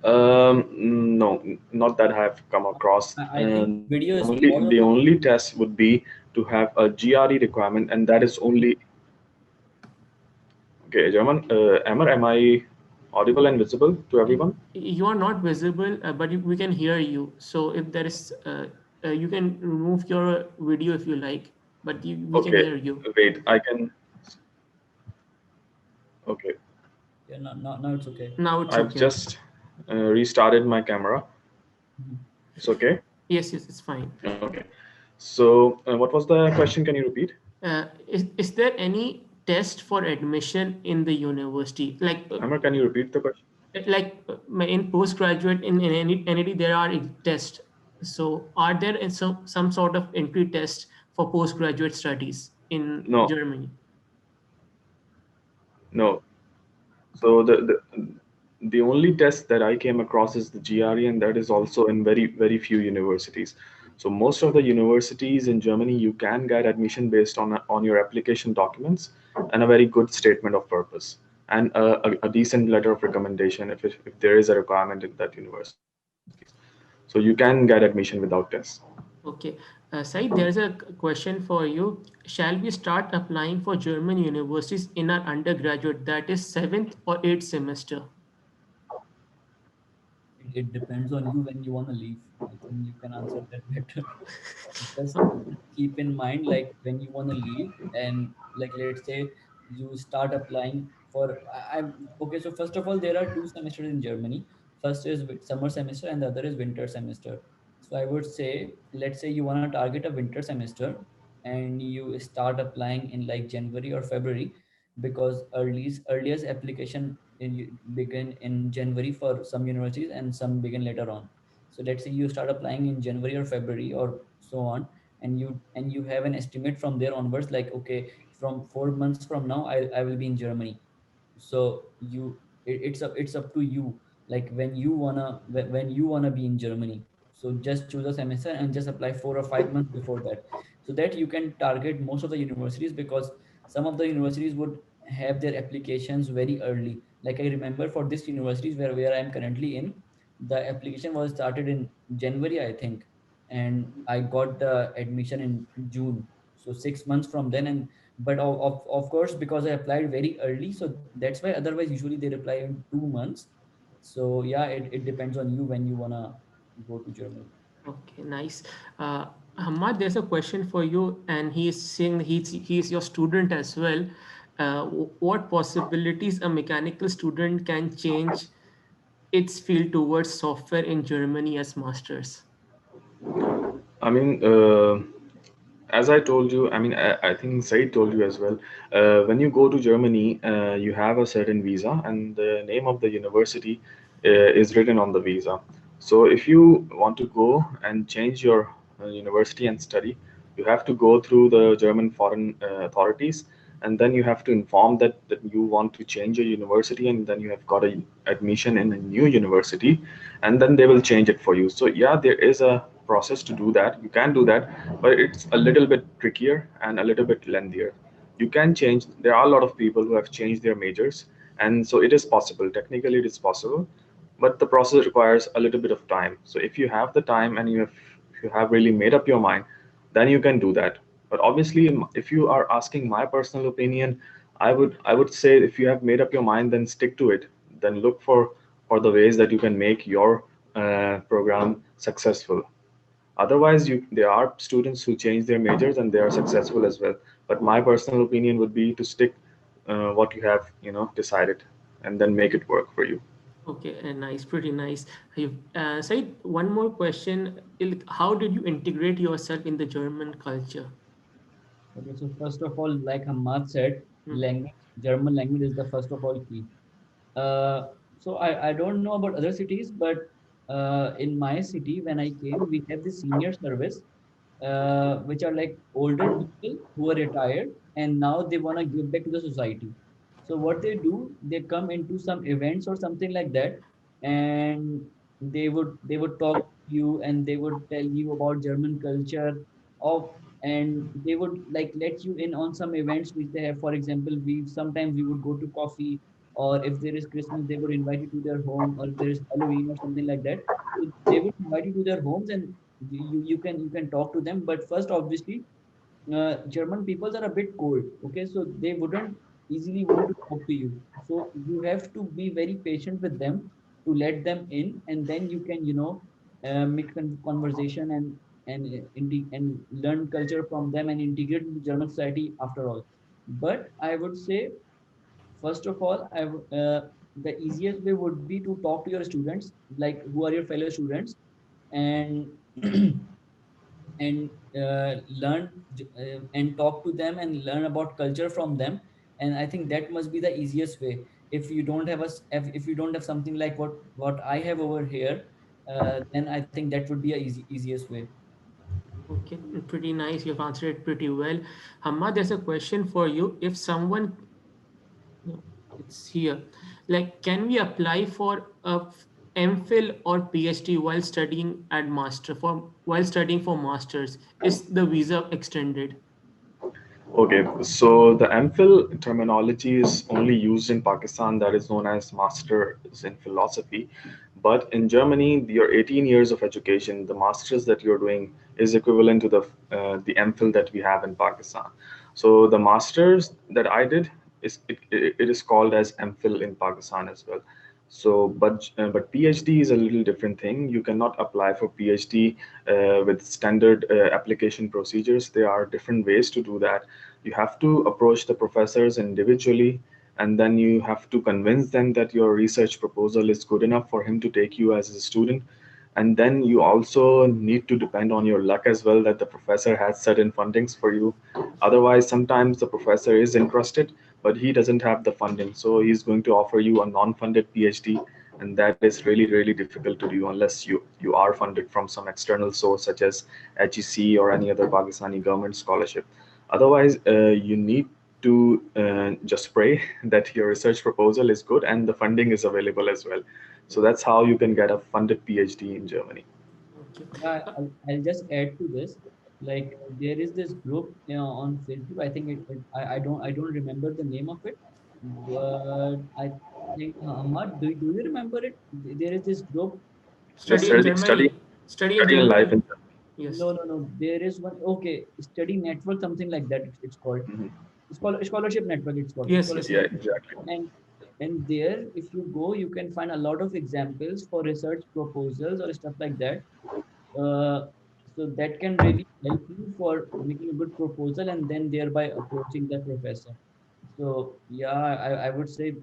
No, not that I have come across. I think video is all The over. only test would be to have a GRE requirement, and that is only okay. German, Amar, am I audible and visible to everyone? You are not visible, but we can hear you. So if there is, you can remove your video if you like, but we can Okay, hear you. wait, I can. Okay, Yeah, now it's okay. Now it's I've okay. just restarted my camera. Mhm. It's okay. Yes, yes, it's fine. Okay. So, what was the question? Can you repeat? Is there any test for admission in the university? Amar, can you repeat the question? In postgraduate in any NED there are tests. So are there some sort of entry test for postgraduate studies in No, Germany? no. So the only test that I came across is the GRE, and that is also in very few universities. So most of the universities in Germany, you can get admission based on your application documents and a very good statement of purpose and a decent letter of recommendation if there is a requirement in that universities. So you can get admission without tests. Okay. Said, there's a question for you. Shall we start applying for German universities in our undergraduate, that is seventh or eighth semester? It depends on you when you want to leave. I think you can answer that better. just just keep in mind, like when you want to leave, and like let's say you start applying for okay, so first of all, there are two semesters in Germany. First is summer semester and the other is winter semester. So I would say, let's say you want to target a winter semester, and you start applying in like January or February, because earliest application begin in January for some universities and some begin later on. So let's say you start applying in January or February or so on, and you have an estimate from there onwards, like okay, from 4 months from now, I will be in Germany. So it's up to you, like when you wanna be in Germany. So just choose a semester and just apply 4 or 5 months before that, so that you can target most of the universities, because some of the universities would have their applications very early. Like I remember for this universities where I am currently in, the application was started in January, I think, and I got the admission in June. So 6 months from then, and but of course, because I applied very early, so that's why otherwise usually they reply in 2 months. So yeah, it depends on you when you wanna go to Germany. Okay, nice. Uh, Ahmad, there's a question for you, and he is saying he's your student as well. What possibilities a mechanical student can change its field towards software in Germany as masters? I mean, as I told you, I mean, I think Said told you as well. When you go to Germany, you have a certain visa, and the name of the university is written on the visa. So if you want to go and change your university and study, you have to go through the German foreign authorities, and then you have to inform that you want to change your university, and then you have got a admission in a new university, and then they will change it for you. So yeah, there is a process to do that. You can do that, but it's a little bit trickier and a little bit lengthier. You can change. There are a lot of people who have changed their majors, and so it is possible. Technically, it is possible, but the process requires a little bit of time. So if you have the time and if you have really made up your mind, then you can do that. But obviously, if you are asking my personal opinion, I would say if you have made up your mind, then stick to it. Then look for the ways that you can make your program successful. Otherwise, there are students who change their majors and they are successful as well. But my personal opinion would be to stick what you have decided, and then make it work for you. Okay, nice, pretty nice. Said, one more question. How did you integrate yourself in the German culture? Okay, so first of all, like Hamad said, Hmm. language, German language is the first of all key. So I don't know about other cities, but in my city, when I came, we have the senior service, which are like older people who are retired and now they want to give back to the society. So what they do, they come into some events or something like that, and they would talk to you and they would tell you about German culture of, and they would like let you in on some events which they have. For example, we sometimes we would go to coffee, or if there is Christmas, they would invite you to their home, or if there is Halloween or something like that. So they would invite you to their homes, and you can talk to them. But first, obviously, German peoples are a bit cold. Okay, so they wouldn't easily want to talk to you. So you have to be very patient with them to let them in, and then you can make conversation and learn culture from them and integrate into German society after all. But I would say, first of all, the easiest way would be to talk to your students, like who are your fellow students, and and learn and talk to them and learn about culture from them. And I think that must be the easiest way. If you don't have if you don't have something like what I have over here, then I think that would be a easiest way. Okay, pretty nice. You've answered it pretty well. Hamad, there's a question for you. If someone, no, it's here. Like, can we apply for a MPhil or PhD while studying at master for while studying for masters? Is the visa extended? Okay, so the MPhil terminology is only used in Pakistan, that is known as Masters in Philosophy. But in Germany, your 18 years of education, the masters that you're doing is equivalent to the MPhil that we have in Pakistan. So the masters that I did it is called as MPhil in Pakistan as well. So, but PhD is a little different thing. You cannot apply for PhD with standard application procedures. There are different ways to do that. You have to approach the professors individually, and then you have to convince them that your research proposal is good enough for him to take you as a student. And then you also need to depend on your luck as well, that the professor has certain fundings for you. Otherwise, sometimes the professor is interested, but he doesn't have the funding, so he's going to offer you a non-funded PhD, and that is really really difficult to do unless you are funded from some external source such as HEC or any other Pakistani government scholarship. Otherwise, you need to just pray that your research proposal is good and the funding is available as well. So that's how you can get a funded PhD in Germany. Okay. Yeah, I'll just add to this. Like there is this group, on Facebook. I think I don't remember the name of it, but I think Ahmad, do you remember it? There is this group. Study in Study Germany. Study in study in life Germany. in Germany. Yes. No. There is one. Okay, study network, something like that. It's called Mhm. scholarship network. It's called Yes, yes, scholarship Yeah, yes. network. exactly. And there, if you go, you can find a lot of examples for research proposals or stuff like that. Uh, so that can really help you for making a good proposal and then thereby approaching the professor. So yeah, I would say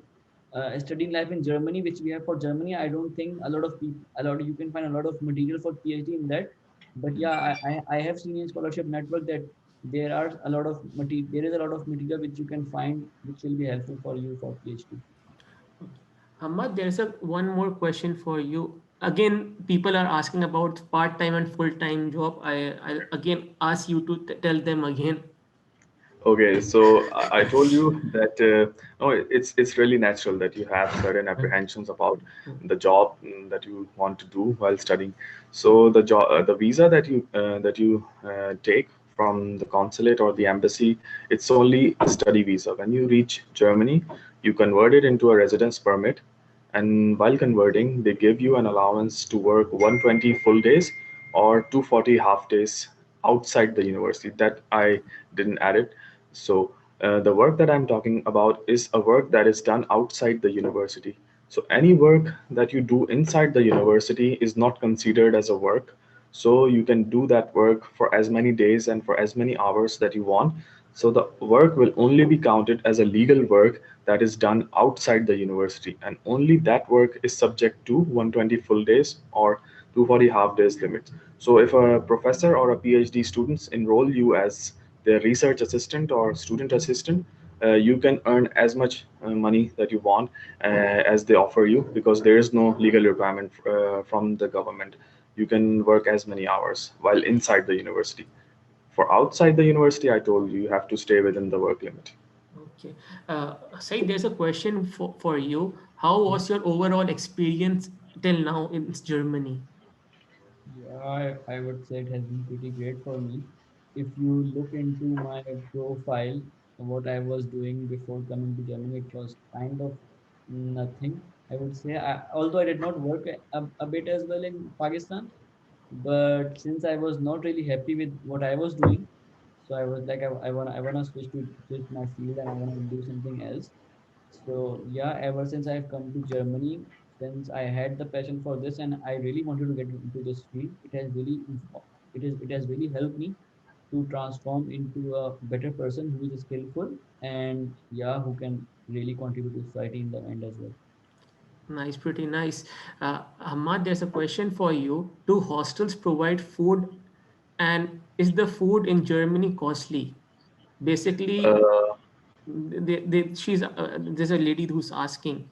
studying life in Germany, which we have for Germany, I don't think a lot of people, you can find a lot of material for PhD in that. But yeah, I have seen in scholarship network that there is a lot of material which you can find which will be helpful for you for PhD. Okay. Hamad, there's a one more question for you. Again, people are asking about part-time and full-time job. I'll again ask you to tell them again. Okay, so I told you that no, it's really natural that you have certain Right. apprehensions about Mm. the job that you want to do while studying. So the job, the visa that you take from the consulate or the embassy, it's only a study visa. When you reach Germany, you convert it into a residence permit, and while converting, they give you an allowance to work 120 full days or 240 half days outside the university. That I didn't add it. So the work that I'm talking about is a work that is done outside the university. So any work that you do inside the university is not considered as a work. So you can do that work for as many days and for as many hours that you want. So the work will only be counted as a legal work that is done outside the university, and only that work is subject to 120 full days or 240 half days limits. So if a professor or a PhD students enroll you as their research assistant or student assistant, you can earn as much money that you want as they offer you, because there is no legal requirement from the government. You can work as many hours while inside the university. For outside the university, I told you, you have to stay within the work limit. Okay. Said, there's a question for you. How was your overall experience till now in Germany? Yeah, I would say it has been pretty great for me. If you look into my profile, what I was doing before coming to Germany, it was kind of nothing. I would say, although I did not work a bit as well in Pakistan, but since I was not really happy with what I was doing, so I was like, I wanna switch my field and I wanna do something else. So yeah, ever since I've come to Germany, since I had the passion for this and I really wanted to get into this field, it has really helped me to transform into a better person who is skillful and yeah, who can really contribute to society in the end as well. Nice, pretty nice. Ahmad, there's a question for you. Do hostels provide food, and is the food in Germany costly? Basically, Uh, there's a lady who's asking.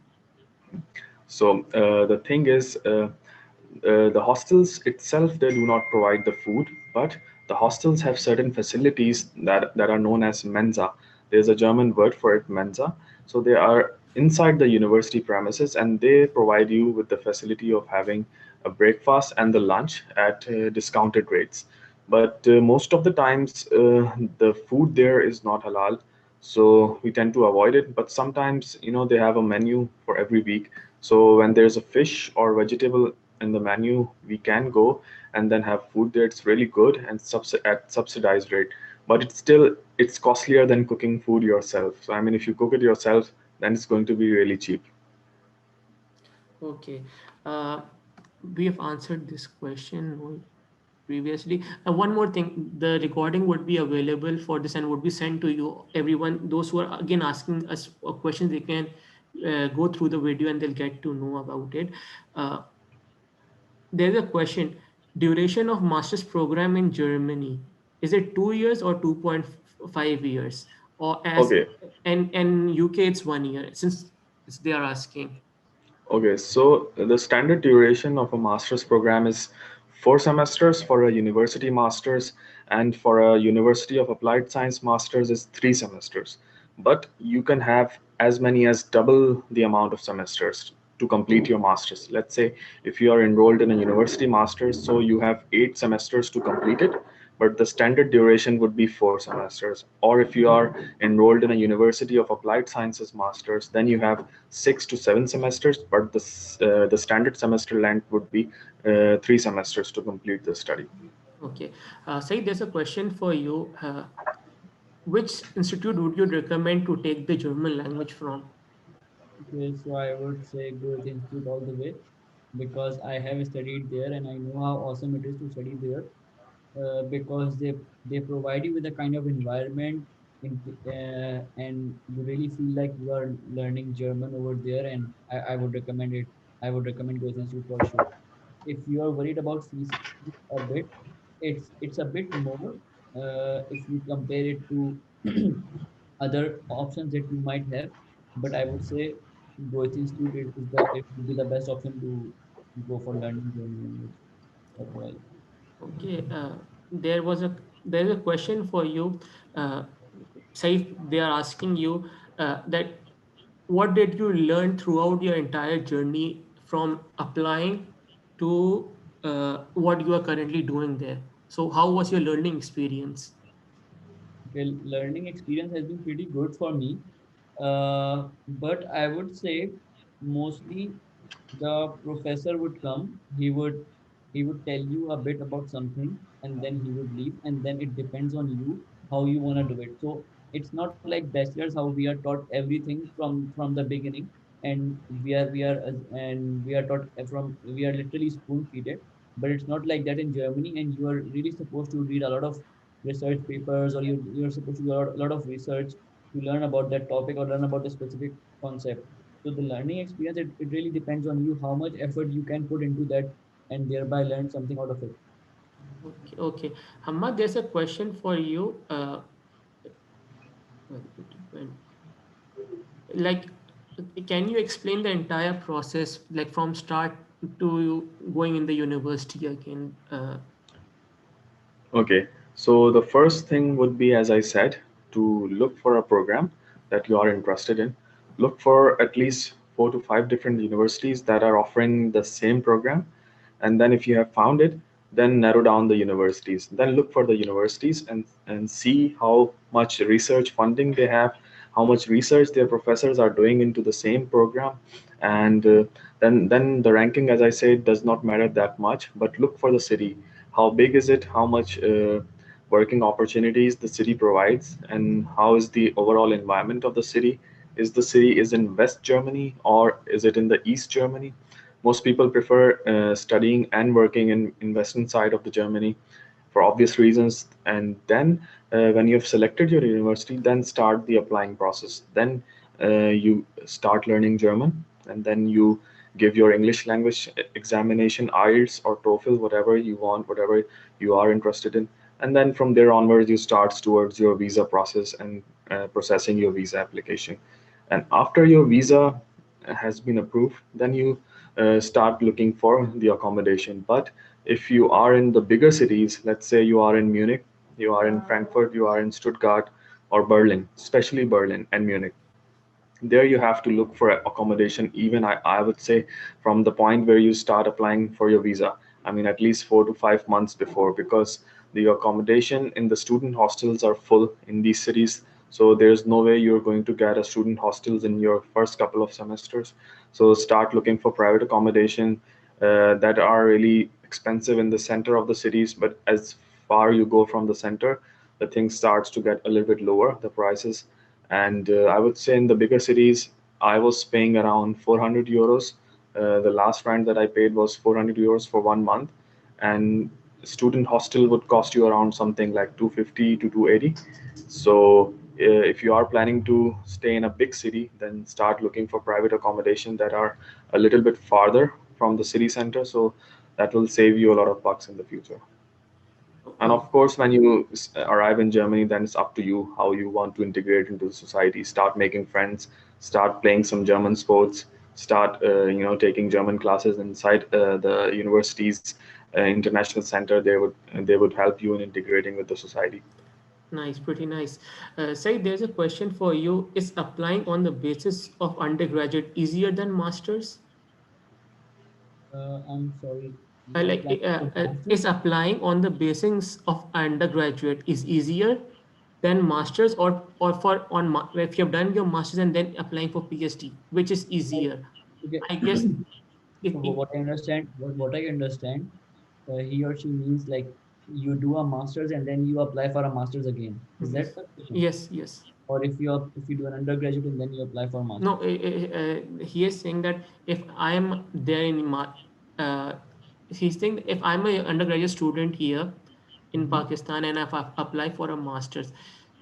so the thing is, the hostels itself, they do not provide the food, but the hostels have certain facilities that are known as Mensa. There's a German word for it, Mensa. So they are inside the university premises, and they provide you with the facility of having a breakfast and the lunch at discounted rates. But most of the times, the food there is not halal, so we tend to avoid it. But sometimes, they have a menu for every week. So when there's a fish or vegetable in the menu, we can go and then have food there. It's really good and at subsidized rate, but it's costlier than cooking food yourself. So I mean, if you cook it yourself, then it's going to be really cheap. Okay. Uh, we have answered this question previously. One more thing, the recording would be available for this and would be sent to you. Everyone, those who are again asking us questions, they can go through the video and they'll get to know about it. Uh, there's a question: duration of master's program in Germany, is it 2 years or 2.5 years, or as Okay. and UK it's 1 year? Since they are asking. Okay, so the standard duration of a master's program is 4 semesters for a university master's, and for a University of Applied Science master's is 3 semesters. But you can have as many as double the amount of semesters to complete your master's. Let's say if you are enrolled in a university master's, so you have 8 semesters to complete it, but the standard duration would be 4 semesters. Or if you are enrolled in a University of Applied Sciences Masters, then you have 6 to 7 semesters, but the standard semester length would be 3 semesters to complete the study. Okay. Said, there's a question for you. Which institute would you recommend to take the German language from? Okay, so I would say go with institute all the way because I have studied there and I know how awesome it is to study there. Because they provide you with a kind of environment and you really feel like you are learning German over there. And I would recommend it. I would recommend Goethe Institute for sure. If you are worried about fees a bit, it's a bit more if you compare it to other options that you might have. But I would say Goethe Institute it would be the best option to go for learning German language for a while. Okay. There was a there's a question for you. Uh, Saif, they are asking you that what did you learn throughout your entire journey from applying to what you are currently doing there? So, how was your learning experience? Okay, learning experience has been pretty good for me. But I would say mostly the professor would come. He would tell you a bit about something, and then he would leave, and then it depends on you how you want to do it. So it's not like bachelors how we are taught everything from the beginning, and we are taught from we are literally spoon feeded. But it's not like that in Germany, and you are really supposed to read a lot of research papers, or you're supposed to do a lot of research to learn about that topic or learn about the specific concept. So the learning experience, it really depends on you how much effort you can put into that and thereby learn something out of it. Okay, okay. Hamad, there's a question for you. Where it went? Like, can you explain the entire process, like from start to going in the university again? Okay, so the first thing would be, as I said, to look for a program that you are interested in. Look for at least 4 to 5 different universities that are offering the same program. And then if you have found it, then narrow down the universities. Then look for the universities and see how much research funding they have, how much research their professors are doing into the same program. And then the ranking, as I said, does not matter that much, but look for the city. How big is it? How much working opportunities the city provides, and how is the overall environment of the city? Is the city is in West Germany or is it in the East Germany? Most people prefer studying and working in western side of the Germany for obvious reasons. And then when you have selected your university, then start the applying process. Then you start learning German, and then you give your English language examination, IELTS or TOEFL, whatever you want, whatever you are interested in. And then from there onwards, you start towards your visa process and processing your visa application. And after your visa has been approved, then you start looking for the accommodation. But if you are in the bigger cities, let's say you are in Munich, you are in Frankfurt, you are in Stuttgart or Berlin, especially Berlin and Munich, there you have to look for accommodation. Even I would say from the point where you start applying for your visa, I mean at least 4 to 5 months before, because the accommodation in the student hostels are full in these cities. So there's no way you're going to get a student hostels in your first couple of semesters. So start looking for private accommodation that are really expensive in the center of the cities, but as far you go from the center, the thing starts to get a little bit lower, the prices. And I would say in the bigger cities, I was paying around 400 euros. The last rent that I paid was 400 euros for 1 month, and student hostel would cost you around something like 250 to 280. So if you are planning to stay in a big city, then start looking for private accommodation that are a little bit farther from the city center. So that will save you a lot of bucks in the future. And Uh, of course, when you arrive in Germany, then it's up to you how you want to integrate into the society. Start making friends, start playing some German sports, start taking German classes inside the university's international center. They would help you in integrating with the society. Nice, pretty nice. Said, there's a question for you. Is applying on the basis of undergraduate easier than masters? I'm sorry, you are applying for Is masters. applying on the basis of undergraduate is easier than masters, or for if you have done your masters and then applying for PhD, which is Like, easier? okay. I guess So it what I understand, what I understand, he or she means like you do a master's and then you apply for a master's again. Is Yes, that the question? yes, yes. Or if you do an undergraduate and then you apply for a No, master's? he is saying that if I am there in uh, he's saying if I'm an undergraduate student here in Mm-hmm. Pakistan and if I apply for a master's,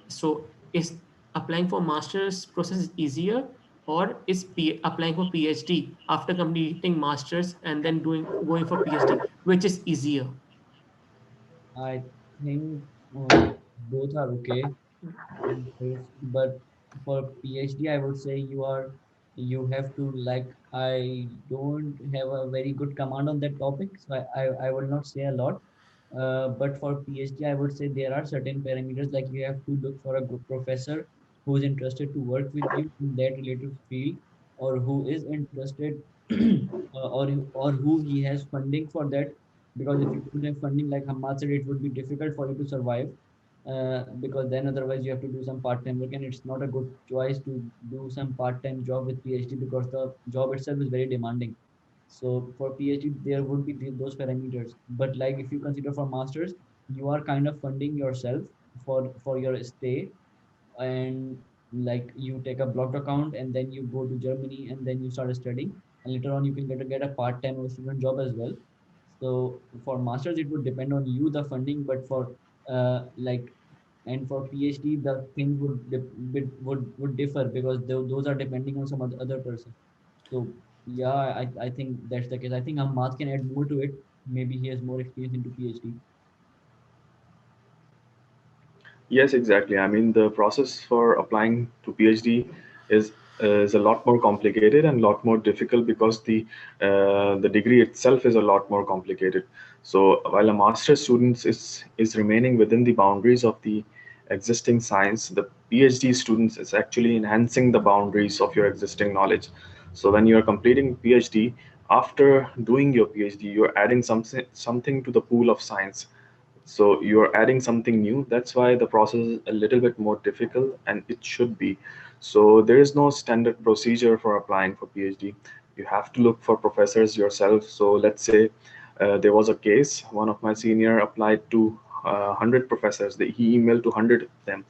so is applying for master's process easier, or is applying for PhD after completing master's and then going for PhD, which is easier? I think both are okay. But for PhD, I would say you have to like I don't have a very good command on that topic, so I will not say a lot. But for PhD, I would say there are certain parameters like you have to look for a good professor who is interested to work with you in that related field, or who is interested, or who he has funding for that. Because if you don't have funding, like Hamad said, it would be difficult for you to survive, because then otherwise you have to do some part-time work, and it's not a good choice to do some part-time job with PhD because the job itself is very demanding. So for PhD, there would be those parameters. But like if you consider for masters, you are kind of funding yourself for your stay, and like you take a blocked account and then you go to Germany and then you start studying, and later on you can get a part-time or student job as well. So for masters, it would depend on you the funding, but for like and for PhD, the things would differ because those are depending on some other person. So yeah, I think that's the case. I think Ahmad can add more to it. Maybe he has more experience into PhD. Yes, exactly. I mean, the process for applying to PhD is is a lot more complicated and a lot more difficult because the degree itself is a lot more complicated. So while a master's student is remaining within the boundaries of the existing science, the PhD students is actually enhancing the boundaries of your existing knowledge. So when you are completing PhD, after doing your PhD, you're adding something to the pool of science, so you're adding something new. That's why the process is a little bit more difficult, and it should be. So there is no standard procedure for applying for PhD. You have to look for professors yourself. So let's say there was a case, one of my senior applied to 100 professors. He emailed to 100 of them,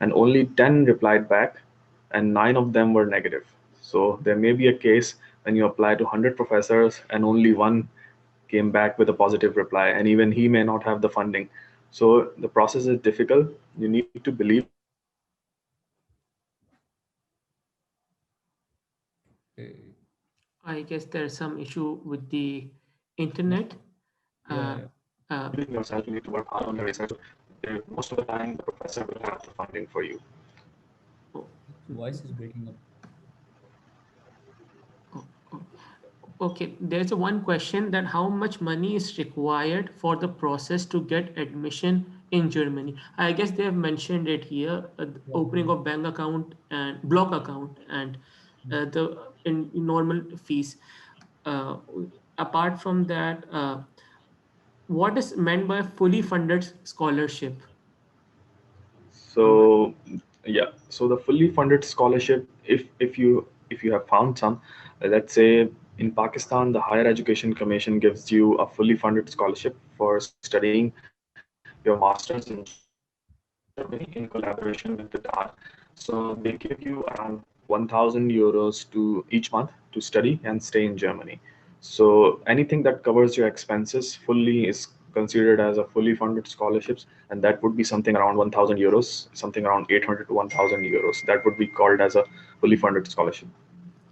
and only 10 replied back, and 9 of them were negative. So there may be a case when you apply to 100 professors and only one came back with a positive reply, and even he may not have the funding. So the process is difficult. You need to believe in yourself, and you need to work hard for it. Okay. I guess there's some issue with the Yeah, internet. yeah, Uh, yeah. uh, You need to work hard on your research. Most of the time the professor will have the funding for you. oh, Voice is breaking up. oh, oh. Okay, there's a one question that how much money is required for the process to get admission in Germany? I guess they have mentioned it here, the Yeah, opening of bank account and block account and the in normal fees. Uh, Apart from that, what is meant by fully funded scholarship? Ahmad? So yeah, so the fully funded scholarship, if you have found some, let's say in Pakistan, the Higher Education Commission gives you a fully funded scholarship for studying your masters in Germany in collaboration with the DAR. So they give you around 1,000 euros to each month to study and stay in Germany. So anything that covers your expenses fully is considered as a fully funded scholarships, and that would be something around 1,000 euros, something around 800 to 1,000 euros. That would be called as a fully funded scholarship.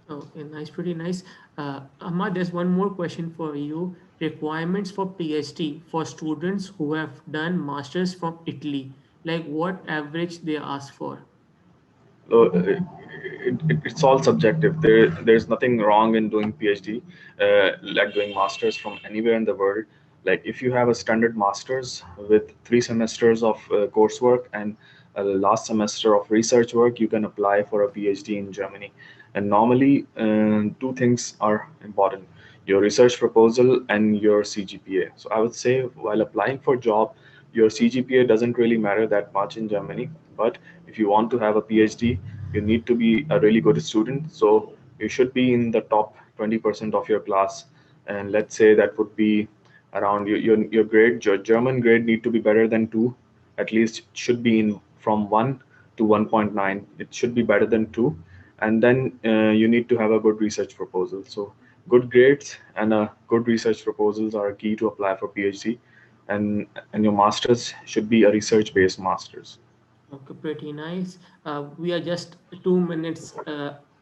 Okay, nice, pretty nice. Ahmad, there's one more question for you. Requirements for PhD for students who have done masters from Italy, like what average they ask for? So it's all subjective. There's nothing wrong in doing PhD, like doing masters from anywhere in the world. Like if you have a standard masters with 3 semesters of coursework and a last semester of research work, you can apply for a PhD in Germany. And normally, two things are important: your research proposal and your CGPA. So I would say while applying for job, your CGPA doesn't really matter that much in Germany, but if you want to have a PhD, you need to be a really good student. So you should be in the top 20% of your class. And let's say that would be around your grade, your German grade need to be better than 2, at least should be in from 1 to 1.9. It should be better than 2, and then you need to have a good research proposal. So good grades and a good research proposals are key to apply for PhD, and your masters should be a research based masters. Okay, pretty nice. We are just 2 minutes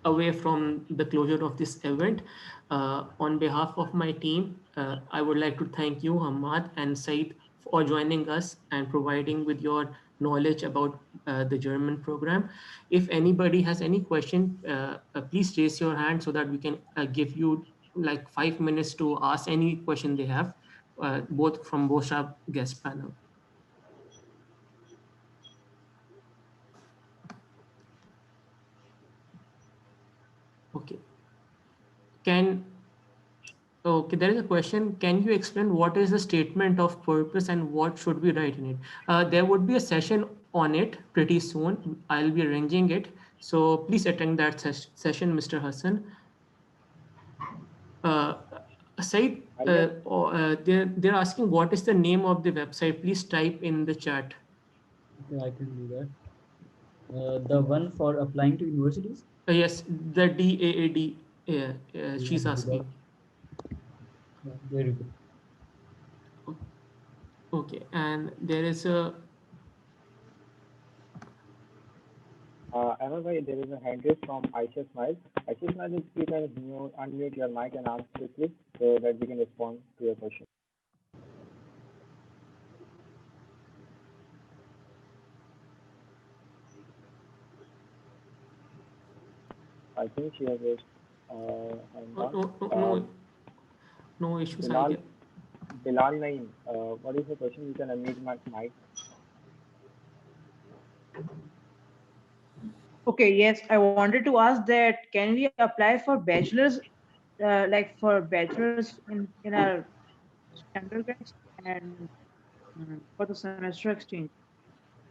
away from the closure of this event. On behalf of my team, I would like to thank you, Hamad and Said, for joining us and providing with your knowledge about the German program. If anybody has any question, please raise your hand so that we can give you like 5 minutes to ask any question they have, both from both our guest panel. Okay. Can Okay, there is a question. Can you explain what is the statement of purpose and what should we write in it? There would be a session on it pretty soon. I'll be arranging it. So please attend that session, Mr. Hassan. Uh, Said, Yes. they're asking what is the name of the website. Please type in the chat. Okay, I can do that. The one for applying to universities. Yes, the DAAD. Yeah, She's asking. there you go. Okay, and there is a Everybody, there is a hand raised from Aisha Smile. Aisha Smile, if you can unmute your mic and ask quickly so that we can respond to your question. I think she has raised hand no, on. no, no, no issues, I Bilal, guess. Bilal Naeem, what is the question? You can unmute my mic. Okay, yes, I wanted to ask that can we apply for bachelor's, like for bachelor's in our undergrads and for the semester exchange?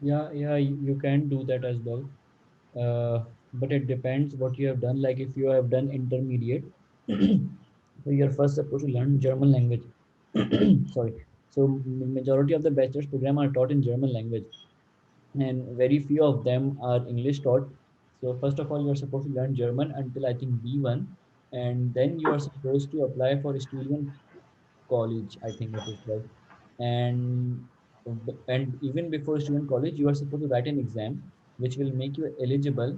Yeah, you can do that as well. But it depends what you have done. Like if you have done intermediate, so you're first supposed to learn German language. Sorry. So majority of the bachelor's program are taught in German language, and very few of them are English taught. So first of all, you're supposed to learn German until I think B1, and then you are supposed to apply for student college, I think it is called. And even before student college, you are supposed to write an exam, which will make you eligible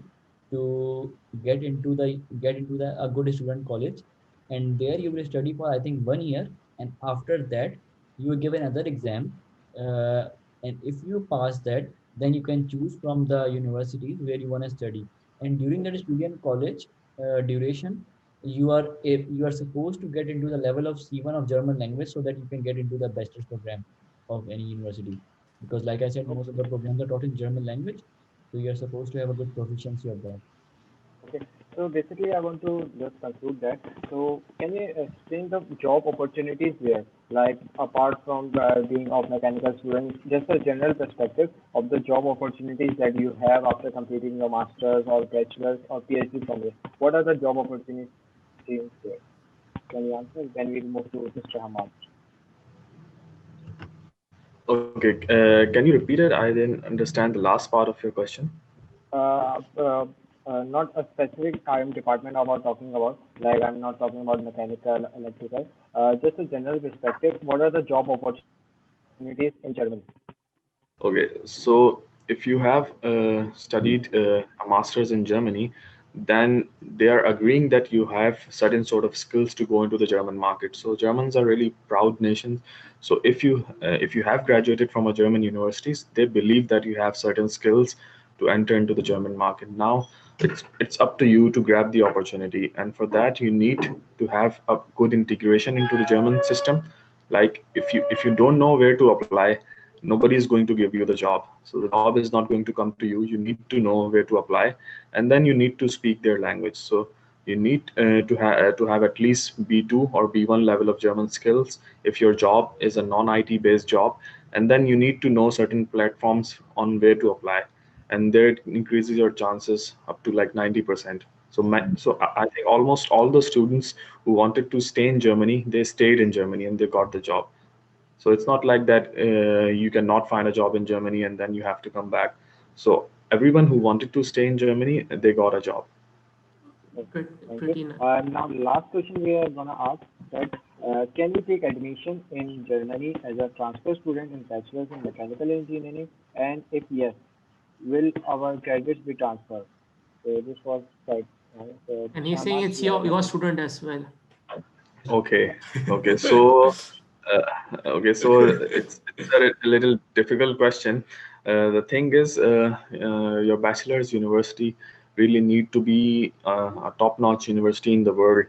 to get into the a good student college. And there you will study for I think 1 year, and after that you will give another exam. Uh, and if you pass that, then you can choose from the universities where you want to study. And during that student college duration, you are supposed to get into the level of C1 of German language so that you can get into the bachelor's program of any university. Because like I said, most of the programs are taught in German language, so you're supposed to have a good proficiency of that. Okay. So basically, I want to just conclude that. So can you explain the job opportunities there? Like apart from being of mechanical student, just a general perspective of the job opportunities that you have after completing your master's or bachelor's or PhD somewhere. What are the job opportunities there? Can you answer? Then we'll move to Mr. Hamad. Okay, can you repeat it? I didn't understand the last part of your question. uh, uh, Not a specific I'm department about talking about. Like I'm not talking about mechanical, electrical. Just a general perspective. What are the job opportunities in Germany? Okay, so if you have studied a master's in Germany, then they are agreeing that you have certain sort of skills to go into the German market. So Germans are really proud nations. So if you have graduated from a German universities, they believe that you have certain skills to enter into the German market. Now it's up to you to grab the opportunity, and for that you need to have a good integration into the German system. Like if you don't know where to apply, nobody is going to give you the job. So the job is not going to come to you. You need to know where to apply, and then you need to speak their language. So you need to have at least B2 or B1 level of German skills if your job is a non-IT based job, and then you need to know certain platforms on where to apply, and there it increases your chances up to like 90%. So I think almost all the students who wanted to stay in Germany, they stayed in Germany and they got the job. So it's not like that you cannot find a job in Germany and then you have to come back. So everyone who wanted to stay in Germany, they got a job. Okay, thank Pretty you. nice. Now, last question we are gonna ask that can we take admission in Germany as a transfer student in bachelor's in mechanical engineering? And if yes, will our graduates be transferred? So this was like, so And he's saying Ahmad, it's you are your welcome. student as well. Okay, okay. So, it's a little difficult question. The thing is, your bachelor's university really need to be a top-notch university in the world,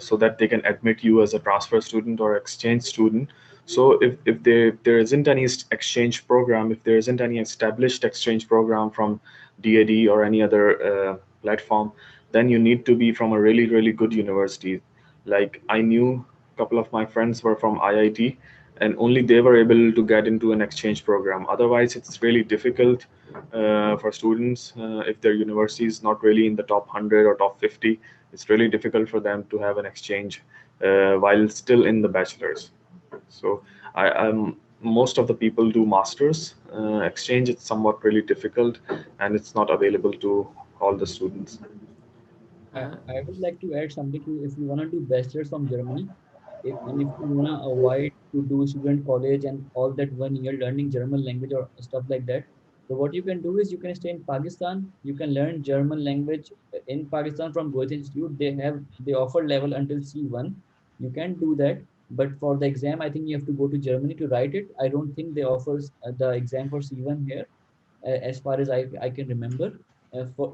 so that they can admit you as a transfer student or exchange student. So if there isn't any exchange program, if there isn't any established exchange program from DAD or any other platform, then you need to be from a really good university. Like I knew a couple of my friends were from IIT, and only they were able to get into an exchange program. Otherwise, it's really difficult for students if their university is not really in the top 100 or top 50. It's really difficult for them to have an exchange while still in the bachelor's. So most of the people do masters. Exchange it's somewhat really difficult, and it's not available to all the students. Uh, I would like to add something to if you want to do bachelor's from Germany, if you want to avoid to do student college and all that 1 year learning German language or stuff like that. So what you can do is you can stay in Pakistan. You can learn German language in Pakistan from Goethe Institute. They offer level until C1. You can do that, but for the exam, I think you have to go to Germany to write it. I don't think they offers the exam for C1 here as far as I can remember.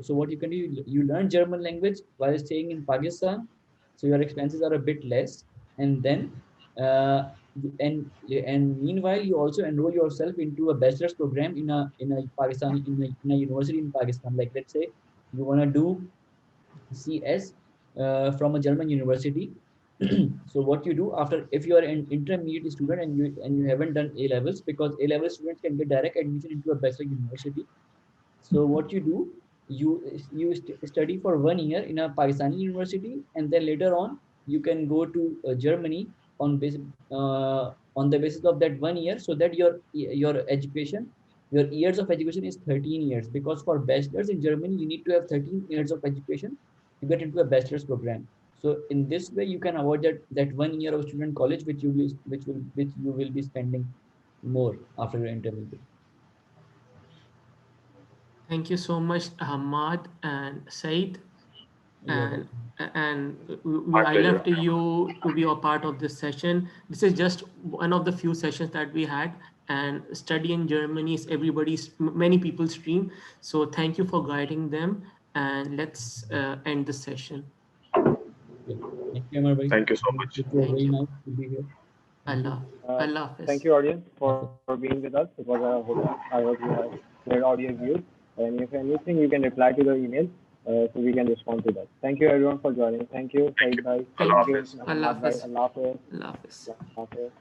So what you can do, you learn German language while staying in Pakistan, so your expenses are a bit less, and then uh, and meanwhile you also enroll yourself into a bachelor's program in a university in Pakistan. Like let's say you want to do CS from a German university. So what you do after, if you are an intermediate student and you haven't done A levels, because A level students can get direct admission into a bachelor university. So what you do, you study for 1 year in a Pakistani university, and then later on you can go to Germany on the basis of that 1 year, so that your education, your years of education is 13 years. Because for bachelors in Germany, you need to have 13 years of education to get into a bachelor's program. So in this way, you can avoid that 1 year of student college, which you will be spending more after your intermediate. Thank you so much, Ahmad and Said. You're And welcome. we, My I pleasure. left you to be a part of this session. This is just one of the few sessions that we had, and study in Germany is many people's dream. So thank you for guiding them, and let's end the session. Yeah. Thank you, Amar bhai. Thank you so much. It was Thank very you. nice to be here. Thank you. Allah, Uh, Allah Thank Hafiz. you, audience, for Okay. being with us. It was a I hope you have clear audio views. And if anything, you can reply to the email so we can respond to that. Thank you, everyone, for joining. Thank you, Thank Said you. Bhai. Allah Thank Thank you. you, Hafiz. Allah Ahmad Bhai. Hafiz. Allah Hafiz. Allah Hafiz. Allah Hafiz.